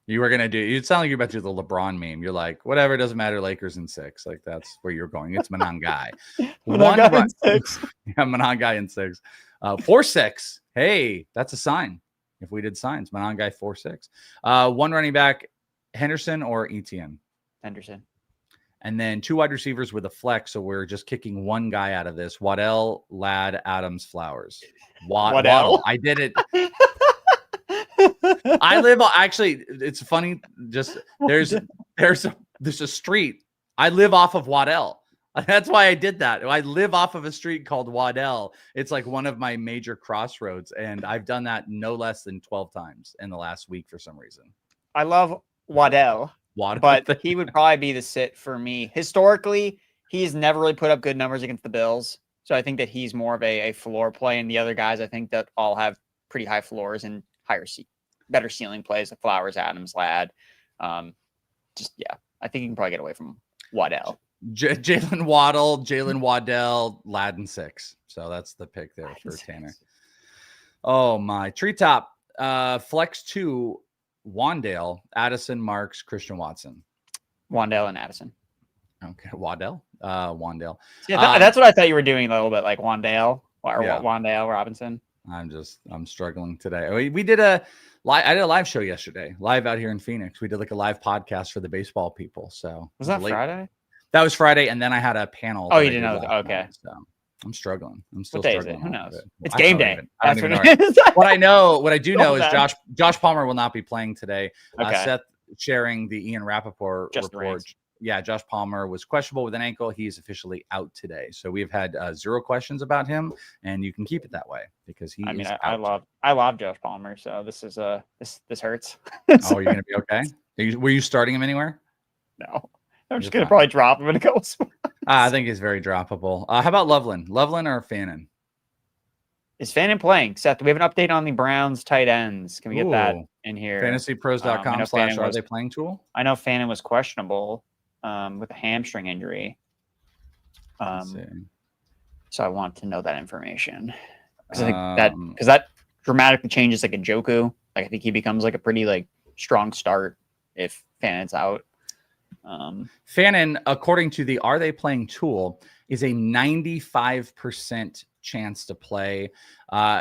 A: You were gonna do. You'd sound like you're about to do the LeBron meme. You're like, whatever, it doesn't matter. Lakers in 6. Like that's where you're going. It's Manangai.
B: Manangai in 6.
A: Yeah, Manangai in 6. 4-6. Hey, that's a sign. If we did signs, Manangai 4-6. One running back, Henderson or Etienne?
B: Henderson. And
A: then 2 wide receivers with a flex. So we're just kicking one guy out of this. Waddell, Ladd, Adams, Flowers. Waddell. I did it. I live actually. It's funny. Just there's a street. I live off of Waddell. That's why I did that. I live off of a street called Waddell. It's like one of my major crossroads, and I've done that no less than 12 times in the last week for some reason.
B: I love Waddell, but he would probably be the sit for me. Historically, he's never really put up good numbers against the Bills, so I think that he's more of a floor play. And the other guys, I think that all have pretty high floors and better ceiling plays like Flowers, Adams, Ladd. I think you can probably get away from Waddell.
A: Jalen Waddell, Ladd in 6. So that's the pick there for Tanner. Oh my treetop. Flex 2, Wandale, Addison, Marks, Christian Watson.
B: Wandale and Addison.
A: Okay, Wandale.
B: Yeah, that's what I thought you were doing a little bit, like Wandale or Wandale Robinson.
A: I'm struggling today. We did I did a live show yesterday, live out here in Phoenix. We did like a live podcast for the baseball people. So
B: was that Friday?
A: That was Friday, and then I had a panel.
B: Oh, you didn't know? Okay.
A: Night, so I'm struggling. I'm still
B: what day
A: struggling.
B: Is it? Who knows? It's game day.
A: That's what it is. What I do know is Josh Palmer will not be playing today.
B: Okay.
A: Seth sharing the Ian Rappaport report. Yeah, Josh Palmer was questionable with an ankle. He's officially out today. So we've had 0 questions about him, and you can keep it that way because he.
B: I love Josh Palmer. So this is this hurts.
A: Oh, you're gonna be okay. Were you starting him anywhere?
B: No, I'm just gonna probably drop him in a couple spots.
A: I think he's very droppable. How about Loveland or Fannin?
B: Is Fannin playing? Seth, do we have an update on the Browns tight ends? Can we get that in here?
A: FantasyPros.com/are they playing tool?
B: I know Fannin was questionable with a hamstring injury. So I want to know that information because I think that dramatically changes like a Njoku. Like I think he becomes like a pretty strong start if Fannin's out.
A: Fannin, according to the Are They Playing tool, is a 95% chance to play.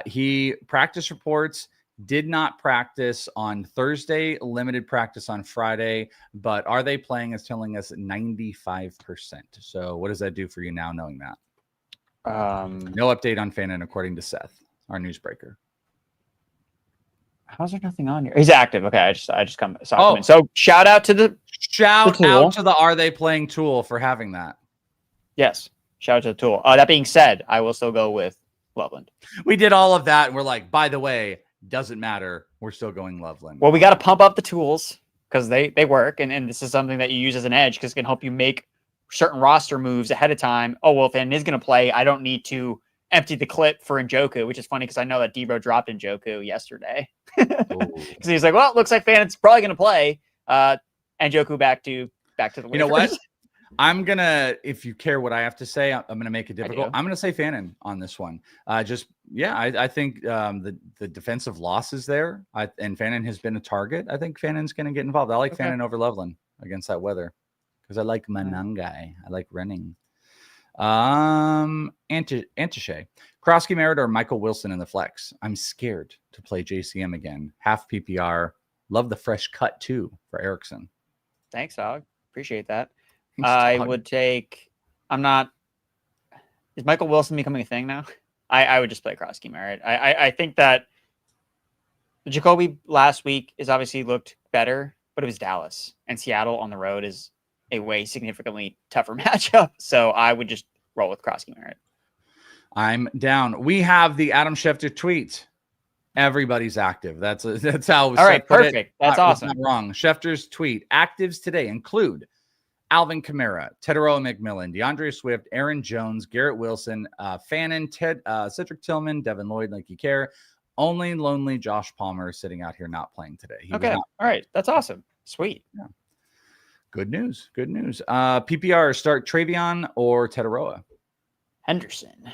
A: He practice reports did not practice on Thursday, limited practice on Friday, but Are They Playing is telling us 95%. So what does that do for you now knowing that? No update on Fannin according to Seth, our newsbreaker.
B: How's there nothing on here? He's active. Okay, I just saw him in. So shout out to the
A: Are They Playing tool for having that.
B: Yes, shout out to the tool. That being said, I will still go with Loveland.
A: We did all of that, and we're like, by the way, doesn't matter. We're still going Loveland.
B: Well, we got to pump up the tools because they work, and this is something that you use as an edge because it can help you make certain roster moves ahead of time. Oh well, if Fannin is going to play, I don't need to empty the clip for Njoku, which is funny because I know that Debo dropped Njoku yesterday because he's like, well, it looks like Fannin's probably going to play. Njoku back to the waivers.
A: You know what? I'm gonna, if you care what I have to say, I'm gonna make it difficult. I'm gonna say Fannin on this one. I think the defensive loss is there, and Fannin has been a target. I think Fannin's gonna get involved. I like Fannin over Loveland against that weather because I like Manangai. I like running. Antishay, Krosky Merritt or Michael Wilson in the flex. I'm scared to play JCM again. Half PPR. Love the fresh cut too for Erickson.
B: Thanks, dog. Appreciate that. I would take. Is Michael Wilson becoming a thing now? I would just play Krosky Merritt. I think that Jacoby last week is obviously looked better, but it was Dallas and Seattle on the road is a way significantly tougher matchup. So I would just roll with Krosky Merritt.
A: I'm down. We have the Adam Schefter tweet. Everybody's active. That's how.
B: All right,
A: put it.
B: perfect. That's
A: Not
B: awesome.
A: wrong. Schefter's tweet: actives today include Alvin Kamara, Tedoroa McMillan, DeAndre Swift, Aaron Jones, Garrett Wilson, Fannin, Cedric Tillman, Devin Lloyd, like you care. Only lonely Josh Palmer sitting out here not playing today. He
B: Okay. All right. That's awesome. Sweet.
A: Yeah. Good news. Good news. PPR, start Travion or Tedoroa?
B: Henderson.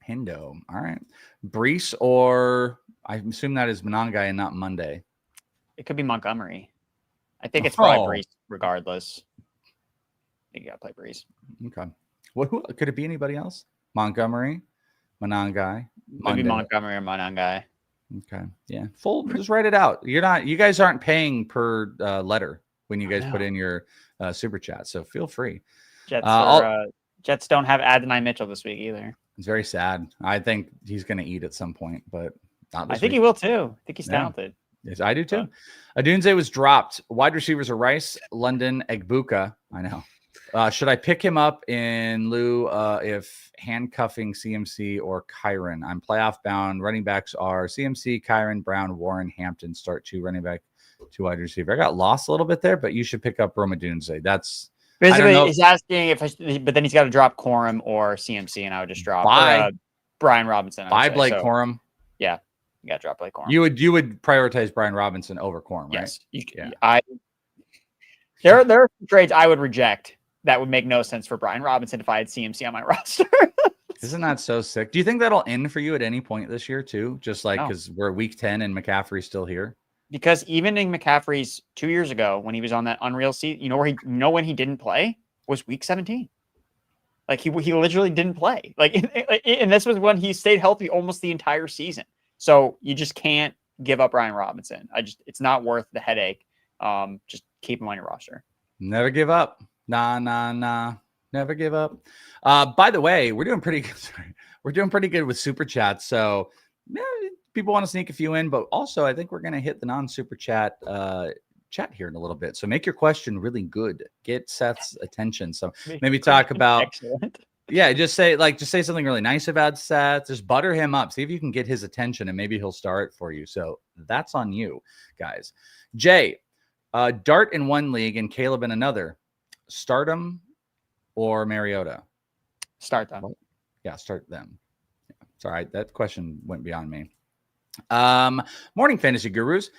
A: Hendo. All right. Brees or I assume that is Monangai and not Monday.
B: It could be Montgomery. I think it's probably Brees regardless. I think you got to play Brees.
A: Okay. Who could it be? Anybody else? Montgomery, Monangai.
B: Maybe Montgomery or Monangai.
A: Okay. Yeah. Full. Just write it out. You guys aren't paying per letter when you guys put in your super chat. So feel free.
B: Jets don't have Adonai Mitchell this week either.
A: It's very sad. I think he's going to eat at some point, but not this
B: I think
A: week.
B: He will too. I think he's talented.
A: Yes, I do too. Adunze was dropped. Wide receivers are Rice, London, Egbuka. I know. Should I pick him up in lieu if handcuffing CMC or Kyron? I'm playoff bound. Running backs are CMC, Kyron, Brown, Warren, Hampton. Start 2 running back, 2 wide receiver. I got lost a little bit there, but you should pick up Rome Odunze. That's
B: basically he's asking but then he's got to drop Corum or CMC, and I would just drop Brian Robinson.
A: Buy Blake Corum.
B: Yeah, you got to drop Blake Corum.
A: You would prioritize Brian Robinson over Corum, right?
B: Yes. There are trades I would reject. That would make no sense for Brian Robinson if I had CMC on my roster.
A: Isn't that so sick? Do you think that'll end for you at any point this year too? Just like because we're week 10 and McCaffrey's still here?
B: Because even in McCaffrey's 2 years ago when he was on that unreal season, when he didn't play was week 17. Like he literally didn't play. And this was when he stayed healthy almost the entire season. So you just can't give up Brian Robinson. It's not worth the headache. Just keep him on your roster.
A: Never give up. Nah. Never give up. By the way, we're doing pretty good. Sorry. We're doing pretty good with super chats. So people want to sneak a few in, but also I think we're going to hit the non-super chat here in a little bit. So make your question really good. Get Seth's attention. So maybe talk about,
B: excellent.
A: Yeah, just say something really nice about Seth. Just butter him up. See if you can get his attention and maybe he'll start for you. So that's on you guys. Jay, Dart in one league and Caleb in another. Start them or Mariota?
B: Start them.
A: Yeah, start them. Sorry, that question went beyond me. Morning, Fantasy Gurus.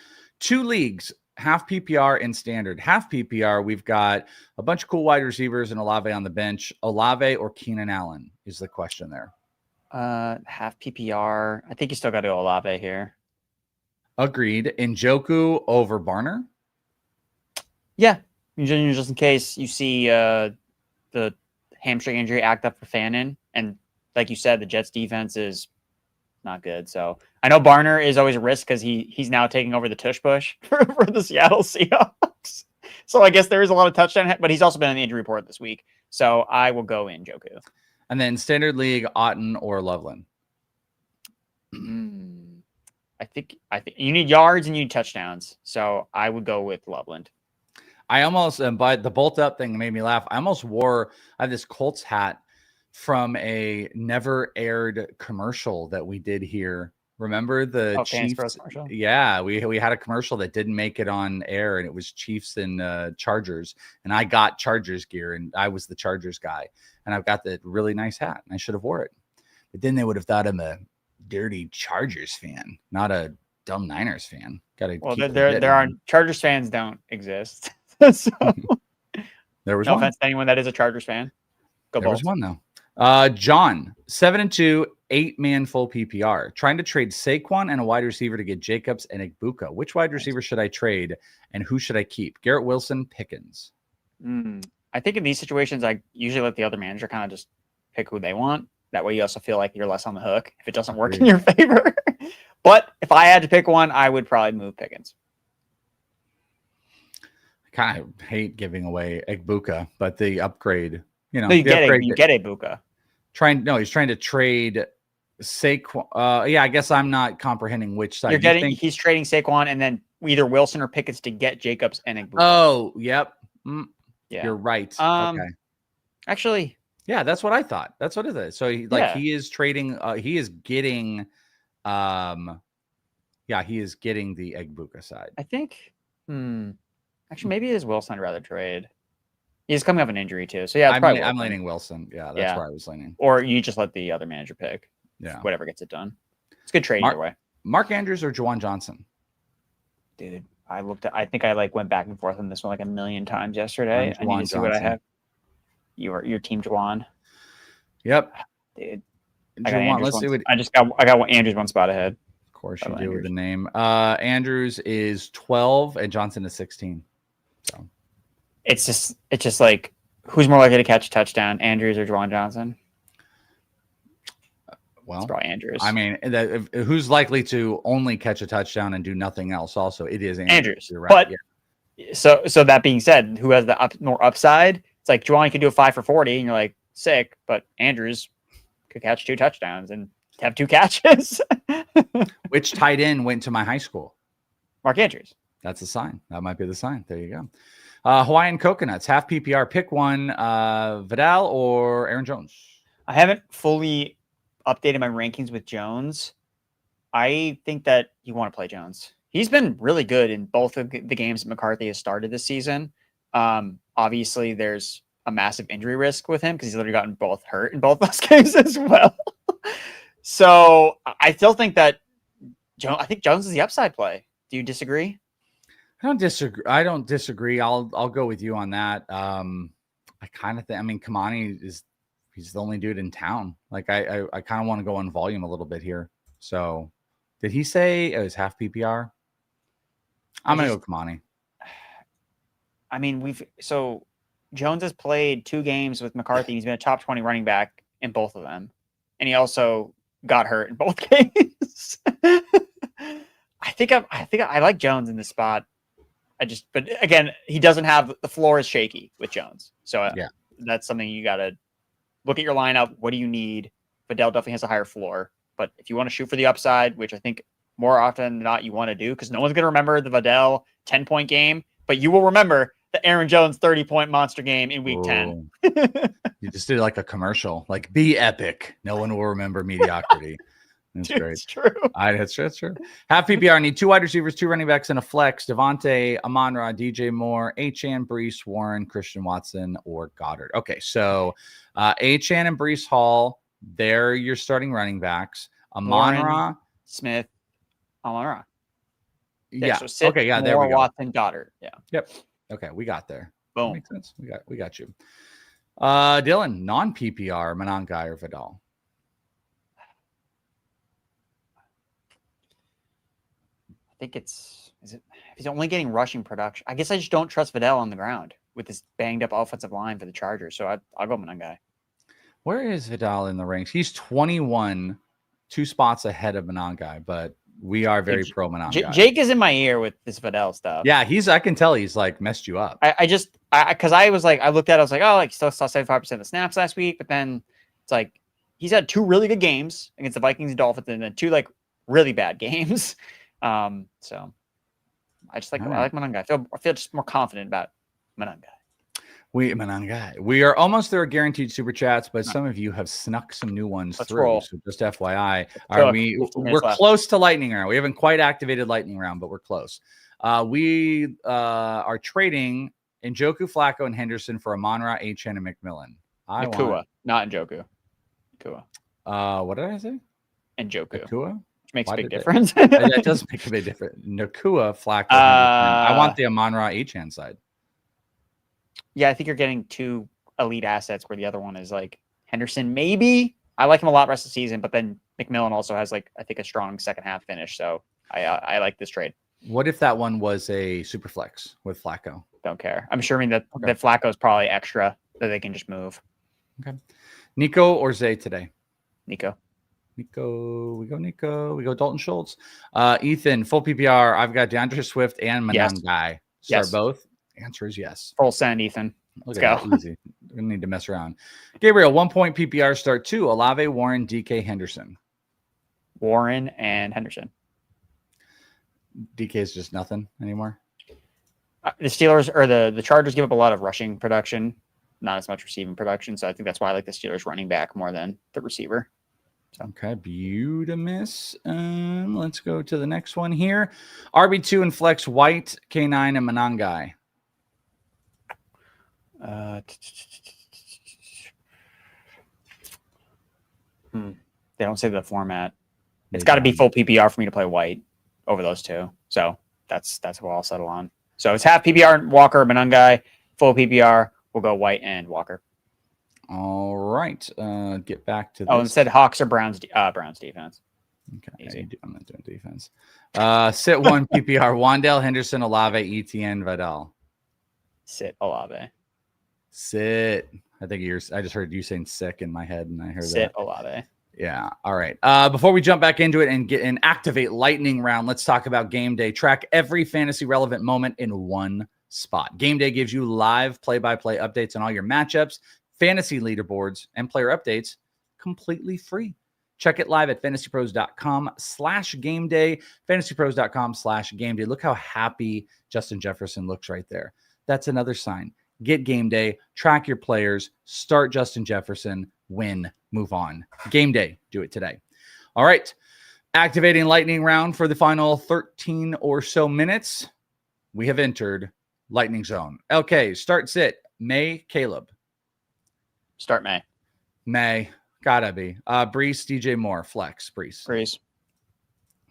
A: 2 leagues, half PPR and standard. Half PPR, we've got a bunch of cool wide receivers and Olave on the bench. Olave or Keenan Allen is the question there.
B: Half PPR. I think you still got to go Olave here.
A: Agreed. Njoku over Barner?
B: Yeah. Just in case you see the hamstring injury act up for Fannin. And like you said, the Jets defense is not good. So I know Barner is always a risk because he's now taking over the tush push for the Seattle Seahawks. So I guess there is a lot of touchdown, but he's also been on the injury report this week. So I will go in Njoku.
A: And then standard league, Otten or Loveland?
B: I think you need yards and you need touchdowns. So I would go with Loveland.
A: I almost, but the bolt up thing made me laugh. I have this Colts hat from a never aired commercial that we did here. Remember the Chiefs? Yeah, we had a commercial that didn't make it on air, and it was Chiefs and Chargers. And I got Chargers gear, and I was the Chargers guy. And I've got the really nice hat, and I should have wore it. But then they would have thought I'm a dirty Chargers fan, not a dumb Niners fan.
B: There are Chargers fans don't exist. So
A: there was
B: no
A: one.
B: offense to anyone that is a Chargers fan.
A: There was one though. John, 7-2, 8-man full PPR. Trying to trade Saquon and a wide receiver to get Jacobs and Igbuka. Which wide receiver should I trade and who should I keep? Garrett Wilson, Pickens.
B: I think in these situations, I usually let the other manager kind of just pick who they want. That way you also feel like you're less on the hook if it doesn't work in your favor. But if I had to pick one, I would probably move Pickens.
A: Kind of hate giving away Igbuka, but the upgrade,
B: you get Igbuka.
A: He's trying to trade Saquon. Yeah, I guess I'm not comprehending which side.
B: He's trading Saquon and then either Wilson or Pickens to get Jacobs and Igbuka.
A: Oh, yep.
B: Yeah,
A: you're right. Okay.
B: Actually,
A: yeah, that's what I thought. That's what it is. So he is trading. He is getting Yeah, he is getting the Egbuka side.
B: I think. Actually, maybe it is Wilson I'd rather trade. He's coming off an injury too, so yeah, it's probably
A: I'm
B: Wilson.
A: leaning Wilson. Yeah, that's where I was leaning.
B: Or you just let the other manager pick.
A: Yeah,
B: whatever gets it done. It's a good trade either way.
A: Mark Andrews or Juwan Johnson?
B: Dude, I think I went back and forth on this one like a million times yesterday. I need to see what I have. Your team Juwan.
A: Yep.
B: Dude.
A: Juwan,
B: I got Andrews one spot ahead.
A: Of course you do with the name. Andrews is 12 and Johnson is 16. So
B: it's just like, who's more likely to catch a touchdown, Andrews or Juwan Johnson?
A: Well,
B: it's probably Andrews.
A: I mean, who's likely to only catch a touchdown and do nothing else? Also, it is Andrews.
B: You're right. But so that being said, who has the more upside? It's like Juwan could do a 5 for 40, and you're like sick, but Andrews could catch 2 touchdowns and have 2 catches.
A: Which tight end went to my high school?
B: Mark Andrews.
A: That's the sign. That might be the sign. There you go. Hawaiian Coconuts, half PPR. Pick one, Vidal or Aaron Jones.
B: I haven't fully updated my rankings with Jones. I think that you want to play Jones. He's been really good in both of the games that McCarthy has started this season. Obviously, there's a massive injury risk with him because he's literally gotten both hurt in both those games as well. So I still think that I think Jones is the upside play. Do you disagree?
A: I don't disagree. I'll go with you on that. I kind of think. I mean, Kamani he's the only dude in town. Like I kind of want to go on volume a little bit here. So, did he say it was half PPR? I'm gonna go Kamani.
B: I mean, Jones has played 2 games with McCarthy. He's been a top 20 running back in both of them, and he also got hurt in both games. I think I like Jones in this spot. But again, he doesn't have the floor is shaky with Jones. So that's something you got to look at your lineup. What do you need? Vidal definitely has a higher floor, but if you want to shoot for the upside, which I think more often than not you want to do, because no one's going to remember the Vidal 10-point game, but you will remember the Aaron Jones 30-point monster game in week 10.
A: You just did like a commercial, like be epic. No one will remember mediocrity. That's great.
B: It's true.
A: That's true. Half PPR, need 2 wide receivers, 2 running backs, and a flex. Devontae, Amon-Ra, DJ Moore, Achane, Breece, Warren, Christian Watson, or Goddard. Okay, so Achane and Breece Hall, they're your starting running backs. Amon-Ra,
B: Smith, Amon-Ra.
A: Yeah.
B: So
A: okay. Yeah. There we go.
B: Watson, Goddard. Yeah.
A: Yep. Okay. We got there.
B: Boom.
A: That makes sense. We got you. Dylan, non PPR, Monangai or Vidal?
B: I think if he's only getting rushing production. I guess I just don't trust Vidal on the ground with this banged up offensive line for the Chargers. So I'll go Monangai.
A: Where is Vidal in the ranks? He's 21, 2 spots ahead of Monangai, but we are very pro Monangai.
B: Jake is in my ear with this Vidal stuff.
A: Yeah, I can tell he's like messed you up.
B: Because I was like, I looked at it, I was like, oh, like still saw 75% of the snaps last week, but then it's like he's had 2 really good games against the Vikings and Dolphins, and then 2 like really bad games. So I just like I like Monangai. I feel just more confident about Monangai.
A: We are almost there, guaranteed super chats, but some of you have snuck some new ones through.
B: Roll.
A: So just FYI, we're close to lightning round. We haven't quite activated lightning round, but we're close. We are trading Njoku, Flacco, and Henderson for Amon-Ra, Achane, and McMillan.
B: Nakua, not Njoku. Nakua.
A: What did I say?
B: Njoku.
A: Nakua?
B: Which makes a big difference.
A: That does make a big difference. Nakua, Flacco, Henderson. I want the Amon-Ra, Achane side.
B: Yeah, I think you're getting 2 elite assets where the other one is like Henderson. Maybe I like him a lot rest of the season, but then McMillan also has like I think a strong second half finish. So I like this trade.
A: What if that one was a super flex with Flacco?
B: Don't care. I'm assuming that Flacco is probably extra that they can just move.
A: Okay. Nico or Zay today?
B: Nico.
A: We go Nico. We go Dalton Schultz. Ethan, full PPR. I've got DeAndre Swift and Monangai. Start both. Answer is yes.
B: Full send, Ethan. Let's go.
A: Easy. We don't need to mess around. Gabriel, 1-point PPR start 2. Olave, Warren, DK, Henderson.
B: Warren and Henderson.
A: DK is just nothing anymore.
B: The Steelers or the Chargers give up a lot of rushing production, not as much receiving production. So I think that's why I like the Steelers running back more than the receiver.
A: Okay, Beautimus. Let's go to the next one here. RB2 and Flex White, K9 and Manangai.
B: They don't say the format. It's got to be full PPR for me to play White over those two. So that's what I'll settle on. So it's half PPR Walker, Manangai, full PPR. We'll go White and Walker.
A: All right. Get back to this.
B: Oh, instead Hawks or Browns defense.
A: Okay,
B: Easy.
A: I'm not doing defense. Sit 1 PPR. Wandale, Henderson, Olave, Etienne, Vidal.
B: Sit Olave.
A: Sit. I just heard you saying sick in my head, and I heard
B: Sit
A: that.
B: Olave.
A: Yeah. All right. Before we jump back into it and activate lightning round, let's talk about game day. Track every fantasy relevant moment in one spot. Game day gives you live play-by-play updates on all your matchups, fantasy leaderboards, and player updates completely free. Check it live at fantasypros.com/game day. Fantasypros.com/game day. Look how happy Justin Jefferson looks right there. That's another sign. Get game day, track your players, start Justin Jefferson, win, move on. Game day, do it today. All right, activating lightning round for the final 13 or so minutes. We have entered lightning zone. Okay, start sit. May, Caleb.
B: Start May.
A: May, gotta be. Brees, DJ Moore, flex, Brees.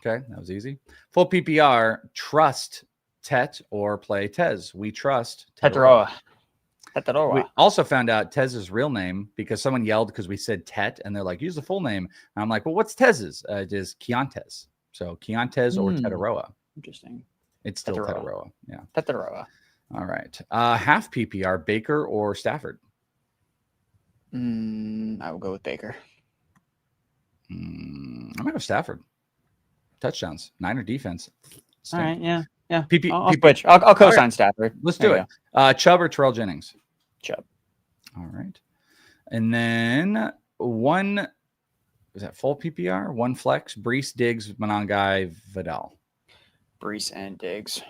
A: Okay, that was easy. Full PPR, trust Tet or play Tez. We trust
B: Teteroa.
A: We also found out Tez's real name because someone yelled because we said Tet, and they're like, use the full name. And I'm like, well, what's Tez's? It is Keontes. So Keontes or Teteroa.
B: Interesting.
A: It's still Teteroa. Yeah.
B: Teteroa.
A: All right. Half PPR, Baker or Stafford?
B: I will go with Baker.
A: I'm going to go Stafford. Touchdowns. Niner defense.
B: All right. Yeah. Yeah.
A: I'll
B: switch. I'll co-sign Stafford.
A: Let's do it. Chubb or Terrell Jennings?
B: Chubb.
A: All right. And then one, is that full PPR? One flex, Brees, Diggs, Manangai, Vidal.
B: Brees and Diggs.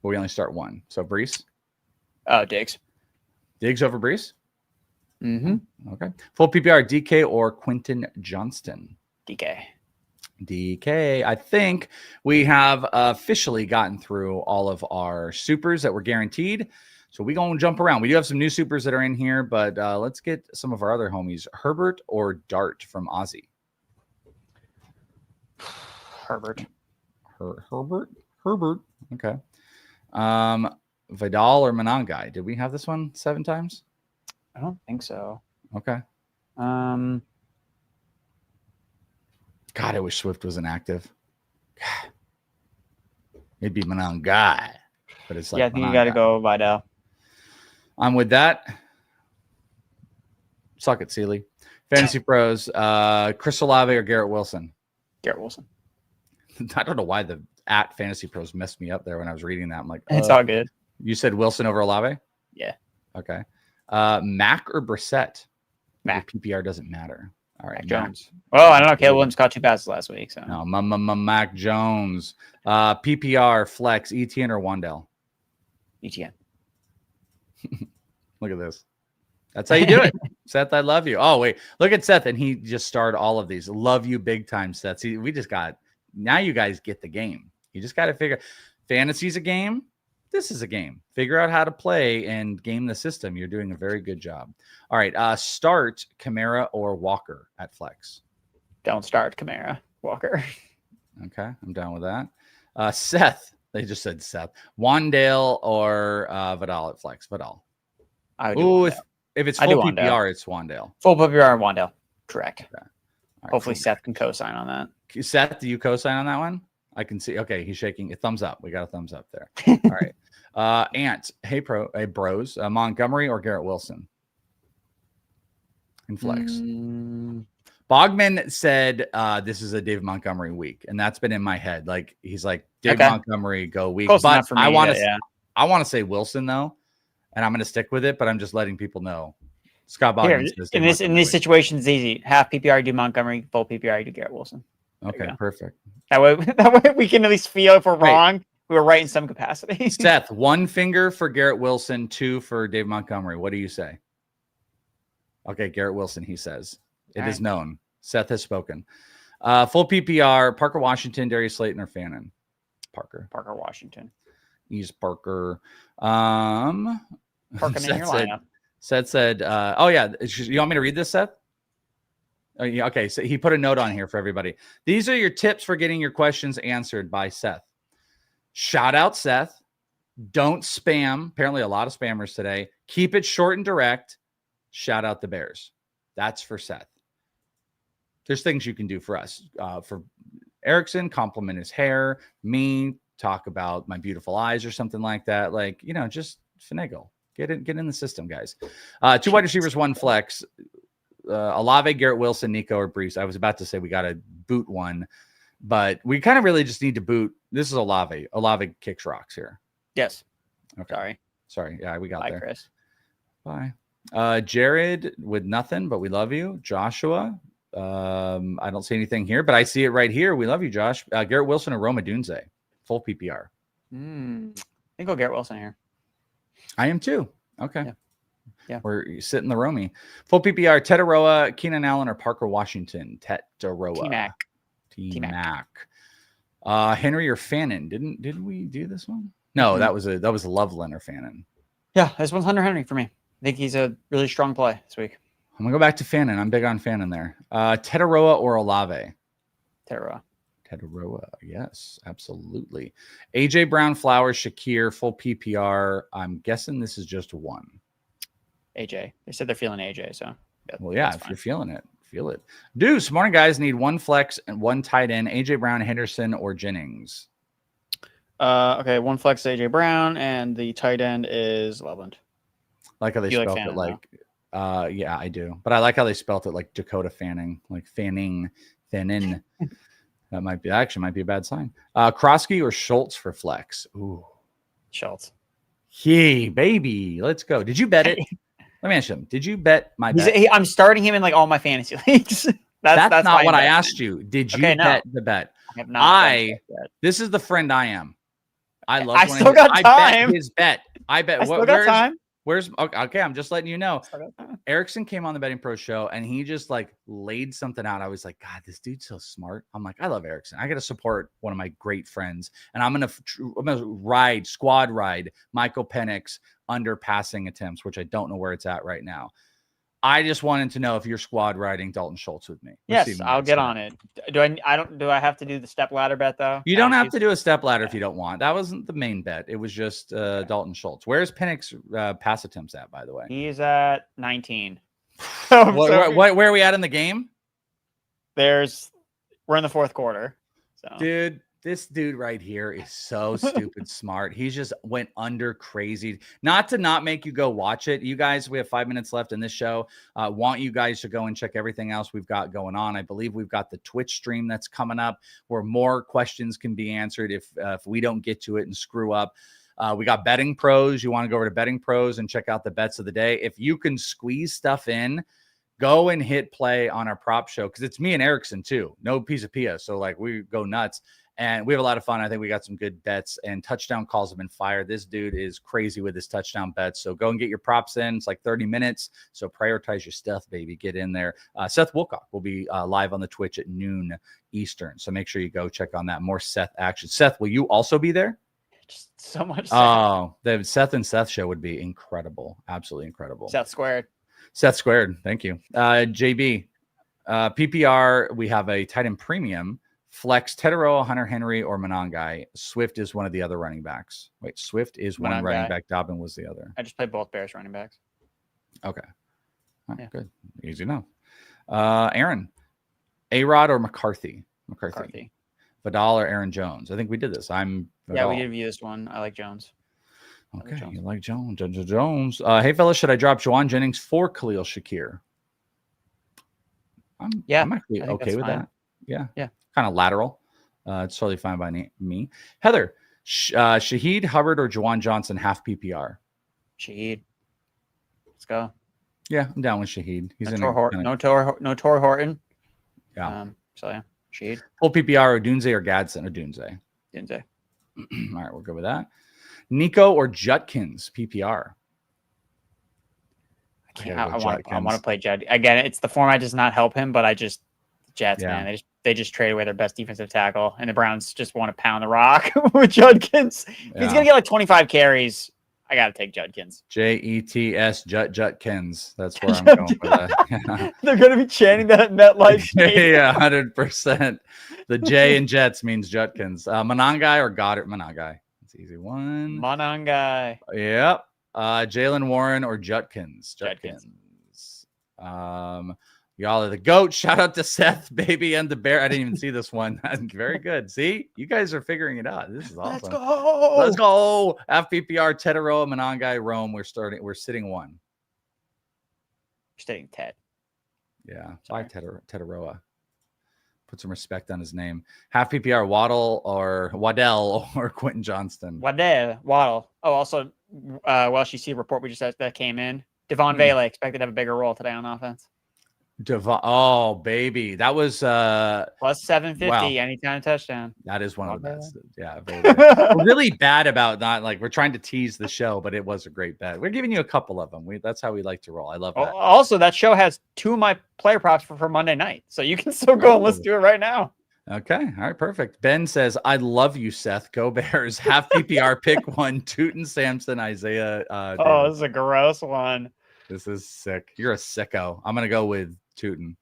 A: But we only start one. So Brees?
B: Diggs.
A: Diggs over Brees?
B: Mm-hmm.
A: Okay. Full PPR, DK or Quentin Johnston? DK. I think we have officially gotten through all of our supers that were guaranteed. So we're going to jump around. We do have some new supers that are in here, but let's get some of our other homies. Herbert or Dart from Ozzy?
B: Herbert.
A: Herbert. Okay. Vidal or Manangai? Did we have this one 7 times?
B: I don't think so.
A: Okay. God, I wish Swift was inactive. It'd be Manangai, but it's like
B: I think you got to go Vidal.
A: I'm with that. Suck it, Sealy. Fantasy Pros, Chris Olave or Garrett Wilson?
B: Garrett Wilson.
A: I don't know why the at Fantasy Pros messed me up there when I was reading that. I'm like,
B: it's all good.
A: You said Wilson over Olave?
B: Yeah.
A: Okay. Mac or Brissett?
B: Mac.
A: PPR doesn't matter. All right.
B: Mac Jones. Well, I don't know. Caleb Williams caught 2 passes last week. So
A: no, Mac Jones. PPR flex, Etienne or Wandale?
B: Etienne.
A: Look at this. That's how you do it. Seth, I love you. Oh, wait. Look at Seth, and he just starred all of these. Love you big time, Seth. See, we just got, now you guys get the game. You just got to figure, fantasy's a game. This is a game. Figure out how to play and game the system. You're doing a very good job. All right. Start Kamara or Walker at flex.
B: Don't start Kamara. Walker.
A: Okay. I'm down with that. Seth. They just said Seth. Wandale or Vidal at flex. Vidal.
B: Ooh,
A: if it's full PPR, it's Wandale.
B: Full PPR and Wandale. Correct. Okay.
A: Right,
B: hopefully Seth can co-sign on that.
A: Seth, do you co-sign on that one? I can see. Okay, he's shaking. A thumbs up. We got a thumbs up there. All right. Ant. Hey, bros. Montgomery or Garrett Wilson? In flex. Bogman said this is a David Montgomery week, and that's been in my head. Like he's like David Montgomery go week.
B: Close
A: but
B: for me,
A: I want to say Wilson though, and I'm going to stick with it. But I'm just letting people know. Scott Bogman says
B: in this situation, it's easy. Half PPR do Montgomery, full PPR do Garrett Wilson.
A: Okay, perfect.
B: That way we can at least feel if we're wrong. We were right in some capacity.
A: Seth, 1 finger for Garrett Wilson, 2 for Dave Montgomery. What do you say? Okay, Garrett Wilson, he says. It is known. Seth has spoken. Full PPR, Parker Washington, Darius Slayton, or Fannin? Parker
B: Washington.
A: He's Parker.
B: Parker in your lineup.
A: Seth said, oh, yeah. You want me to read this, Seth? Oh, yeah, okay, so he put a note on here for everybody. These are your tips for getting your questions answered by Seth. Shout out Seth. Don't spam. Apparently a lot of spammers today. Keep it short and direct. Shout out the Bears. That's for Seth. There's things you can do for us. For Erickson, compliment his hair. Me, talk about my beautiful eyes or something like that. Like, just finagle. Get in the system, guys. 2 wide receivers, 1 flex. Olave, Garrett Wilson, Nico, or Brees. I was about to say we got to boot one, but we kind of really just need to boot. This is Olave. Olave kicks rocks here.
B: Yes.
A: Okay. Sorry. Yeah, we got
B: Bye,
A: there.
B: Chris.
A: Bye. Jared with nothing, but we love you. Joshua. I don't see anything here, but I see it right here. We love you, Josh. Garrett Wilson or Roma Dunze. Full PPR.
B: I think I'll Garrett Wilson here.
A: I am too. Okay.
B: Yeah.
A: We're sitting the Romy. Full PPR, Tetaroa, Keenan Allen, or Parker Washington. Tetaroa. T-Mac. Henry or Fannin. Did we do this one? No, that was Loveland or Fannin.
B: Yeah, this one's Hunter Henry for me. I think he's a really strong play this week.
A: I'm gonna go back to Fannin. I'm big on Fannin there. Tetaroa or Olave?
B: Tetaroa,
A: yes, absolutely. AJ Brown, Flowers, Shakir, full PPR. I'm guessing this is just 1.
B: AJ. They said they're feeling AJ, so
A: well, yeah, if you're feeling it, feel it. Deuce, morning guys, need 1 flex and 1 tight end. AJ Brown, Henderson, or Jennings.
B: Okay, 1 flex AJ Brown, and the tight end is Loveland.
A: Like how they spelled it, like yeah, I do. But I like how they spelled it like Dakota Fanning, like Fanning. That might be a bad sign. Krosky or Schultz for flex. Ooh,
B: Schultz.
A: Hey, baby, let's go. Did you bet it? Let me ask you. Did you bet my bet?
B: I'm starting him in like all my fantasy leagues.
A: That's not what I asked you. Did you bet the bet?
B: I have not.
A: This is the friend I am. I love.
B: I still got time.
A: I bet his bet. I bet.
B: I still got time.
A: Where's okay? I'm just letting you know. Erickson came on the Betting Pro show and he just like laid something out. I was like, God, this dude's so smart. I'm like, I love Erickson. I got to support one of my great friends, and I'm gonna squad ride Michael Penix under passing attempts, which I don't know where it's at right now. I just wanted to know if you're squad riding Dalton Schultz with me.
B: Yes, I'll get on it. Do I have to do the step ladder bet though?
A: You don't have to do a step ladder if you don't want. That wasn't the main bet. It was just Dalton Schultz. Where's Penix pass attempts at, by the way?
B: He's at 19.
A: Where are we at in the game?
B: We're in the 4th quarter. So.
A: Dude, this dude right here is so stupid smart. He just went under crazy. Not to not make you go watch it. You guys, we have 5 minutes left in this show. Want you guys to go and check everything else we've got going on. I believe we've got the Twitch stream that's coming up where more questions can be answered if we don't get to it and screw up. We got Betting Pros. You want to go over to Betting Pros and check out the bets of the day. If you can squeeze stuff in, go and hit play on our prop show because it's me and Erickson too. No piece of Pia. So like we go nuts. And we have a lot of fun. I think we got some good bets and touchdown calls have been fired. This dude is crazy with his touchdown bets. So go and get your props in. It's like 30 minutes. So prioritize your stuff, baby. Get in there. Seth Wilcock will be live on the Twitch at noon Eastern. So make sure you go check on that. More Seth action. Seth, will you also be there?
B: Just so much.
A: Oh, the Seth and Seth show would be incredible. Absolutely incredible.
B: Seth squared.
A: Thank you. JB, PPR, we have a tight end premium. Flex, Tetaroa, Hunter Henry, or Monangai. Swift is one of the other running backs. Wait, Swift is one running back. Dobbin was the other.
B: I just played both Bears running backs.
A: Okay. All right, good. Easy enough. Aaron, A-Rod or McCarthy? McCarthy. Vidal or Aaron Jones? I think we did this. I'm Vidal.
B: Yeah, we did view this one. I like Jones.
A: Okay, you like Jones. Jones. Hey, fellas, should I drop Juwan Jennings for Khalil Shakir? I'm actually okay with that. Yeah. Kind of lateral. It's totally fine by me. Heather, Shaheed, Hubbard, or Juwan Johnson half PPR?
B: Shaheed. Let's go.
A: Yeah, I'm down with Shaheed. He's
B: no Tor Horton.
A: Yeah.
B: So yeah, Shaheed.
A: Full PPR or Dunze or Gadsden or Dunze?
B: Dunze.
A: All right, we're good with that. Nico or Judkins PPR?
B: I want to play Judd again. It's the format does not help him, but I just Jets,
A: Yeah.
B: man, they just traded away their best defensive tackle, and the Browns just want to pound the rock with Judkins. If he's gonna get like 25 carries, I gotta take Judkins.
A: Jets Jutkins. That's where I'm going for that.
B: They're gonna be chanting that at MetLife Stadium.
A: Yeah, 100%. The J in Jets means Jutkins. Monangai or Goddard? Monangai. That's an easy one.
B: Monangai.
A: Yep. Jalen Warren or Jutkins?
B: Judkins.
A: Y'all are the GOAT. Shout out to Seth, baby, and the bear. I didn't even see this one. Very good. See, you guys are figuring it out. This is awesome.
B: Let's go.
A: Let's go. FPPR, Tetaroa, Monangai, Rome. We're sitting one.
B: You're sitting Ted.
A: Yeah. Sorry. Tetaroa. Put some respect on his name. Half PPR, Waddle or Quentin Johnston.
B: Waddle. Oh, also, Welsh, you see a report we just had that came in. Devon Vele expected to have a bigger role today on offense.
A: Oh, baby. That was
B: plus 750
A: wow.
B: Anytime touchdown.
A: That is one of the best. Yeah. We're really bad about not like we're trying to tease the show, but it was a great bet. We're giving you a couple of them. That's how we like to roll. I love that.
B: Also, that show has 2 of my player props for Monday night. So you can still go and listen to it right now.
A: Okay. All right. Perfect. Ben says, I love you, Seth. Go Bears. Half PPR pick 1. Tootin Sampson, Isaiah.
B: This is a gross one.
A: This is sick. You're a sicko. I'm going to go with Tootin.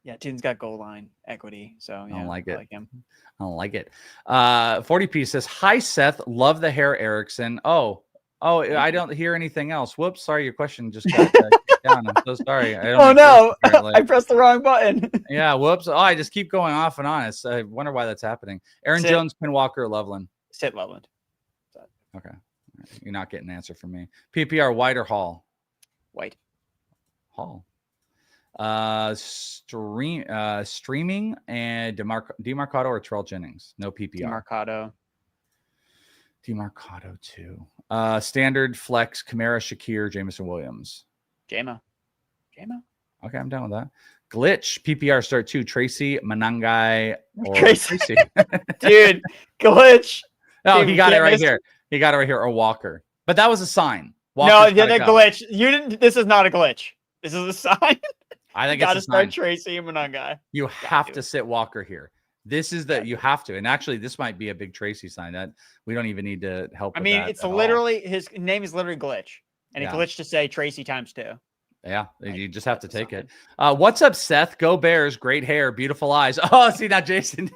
B: Yeah, Tootin's got goal line equity. So yeah,
A: I don't like it.
B: I like him.
A: I don't like it. 40p says, hi, Seth. Love the hair, Erickson. Oh, I don't hear anything else. Whoops. Sorry. Your question just got down. I'm so sorry.
B: I pressed the wrong button.
A: Yeah. Whoops. Oh, I just keep going off and on. I wonder why that's happening. Aaron Jones, Quinn Walker, Loveland.
B: Sit Loveland.
A: Okay. You're not getting an answer from me. PPR, White or Hall?
B: White.
A: Hall. Streaming and DeMarcado or Terrell Jennings? No PPR. DeMarcado too. Standard flex, Kamara, Shakir, Jameson Williams.
B: Jama.
A: Okay, I'm down with that. Glitch, PPR start 2, Tracy, Monangai, or
B: Tracy.
A: Dude,
B: Glitch.
A: Oh, he got it right here. He got it right here, or Walker. But that was a sign.
B: Walker's no, the glitch. You didn't. This is not a glitch. This is a sign.
A: I think
B: got
A: it's
B: to start Tracy and Monangai.
A: You have to sit Walker here. This is that you have to. And actually, this might be a big Tracy sign that we don't even need to help.
B: I mean, it's literally his name is literally Glitch, and he glitched to say Tracy times 2.
A: Yeah, you just have to take it. What's up, Seth? Go Bears! Great hair, beautiful eyes. Oh, see now, Jason.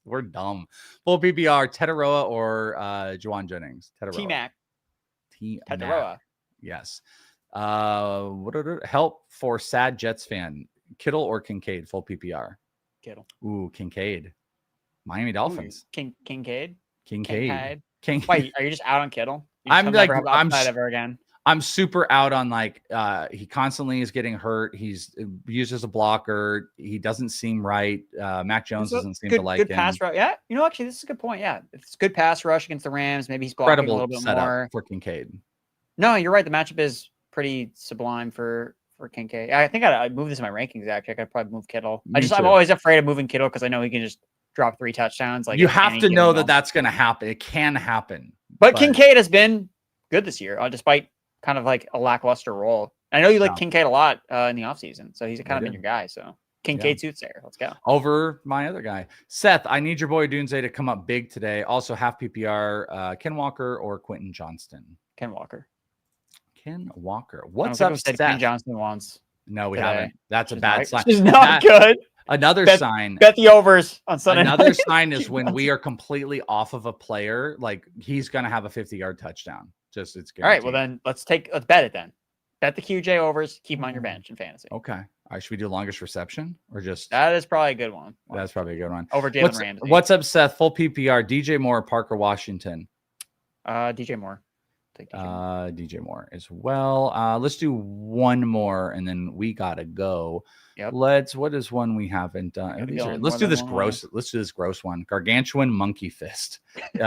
A: We're dumb. Full PPR, Tetaroa or Juwan Jennings?
B: T-Mac.
A: Tetaroa. Yes. Help for sad Jets fan. Kittle or Kincaid? Full PPR.
B: Kittle.
A: Ooh, Kincaid. Miami Dolphins.
B: Kincaid.
A: Wait,
B: are you just out on Kittle?
A: I'm like, I'm
B: ever again.
A: I'm super out on like he constantly is getting hurt. He's used as a blocker. He doesn't seem right. Mac Jones doesn't seem to like him.
B: Good pass rush. Yeah, actually, this is a good point. Yeah, it's good pass rush against the Rams. Maybe he's blocking a little bit more
A: for Kincaid.
B: No, you're right. The matchup is pretty sublime for Kincaid. I think I moved this in my rankings. Actually, I could probably move Kittle. I'm always afraid of moving Kittle because I know he can just drop 3 touchdowns. Like
A: you have to know that that's going to happen. It can happen.
B: But Kincaid has been good this year, despite kind of like a lackluster role. I know you like Kincaid a lot in the offseason, so he's kind of been your guy. So Kincaid suits there. Let's go.
A: Over my other guy. Seth, I need your boy Dunze to come up big today. Also, half PPR, Ken Walker or Quentin Johnston?
B: Ken Walker.
A: What's up, Seth?
B: Ken Johnston once.
A: No, we haven't. That's a bad sign.
B: It's not good.
A: Another sign.
B: Bet the overs on Sunday.
A: Another sign is when we are completely off of a player, like he's going to have a 50-yard touchdown. It's guaranteed.
B: All right. Well, then let's bet it then. Bet the QJ overs. Keep him on your bench in fantasy.
A: Okay. All right. Should we do longest reception or just?
B: That is probably a good one.
A: That's probably a good one.
B: Over Jalen Ramsey.
A: What's up, Seth? Full PPR. DJ Moore, Parker Washington.
B: DJ Moore.
A: DJ Moore as well. Let's do one more and then we gotta go.
B: Yep.
A: What is one we haven't done? Let's do this gross one. Gargantuan monkey fist.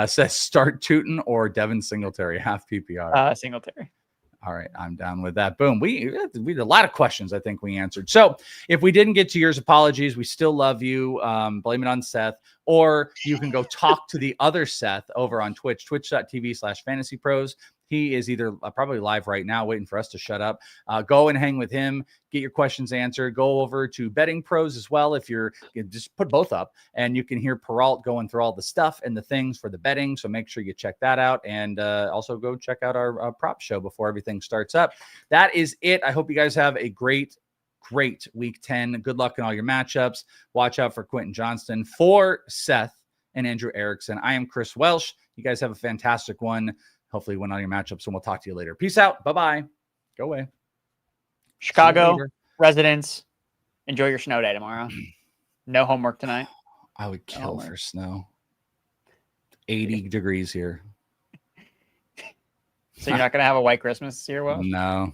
A: Says start Tootin or Devin Singletary, half PPR.
B: Singletary.
A: All right, I'm down with that. Boom. We had a lot of questions I think we answered. So if we didn't get to yours, apologies. We still love you. Blame it on Seth. Or you can go talk to the other Seth over on Twitch, twitch.tv/FantasyPros. He is either probably live right now, waiting for us to shut up. Go and hang with him, get your questions answered. Go over to Betting Pros as well. If you just put both up, and you can hear Peralt going through all the stuff and the things for the betting. So make sure you check that out, and also go check out our prop show before everything starts up. That is it. I hope you guys have a great week 10. Good luck in all your matchups. Watch out for Quentin Johnston. For Seth and Andrew Erickson, I am Chris Welsh. You guys have a fantastic one. Hopefully win all your matchups, and we'll talk to you later. Peace out. Bye-bye. Go away.
B: Chicago residents, enjoy your snow day tomorrow. No homework tonight.
A: I would kill for snow. 80 degrees here.
B: So you're not going to have a white Christmas this year, Welsh?
A: No.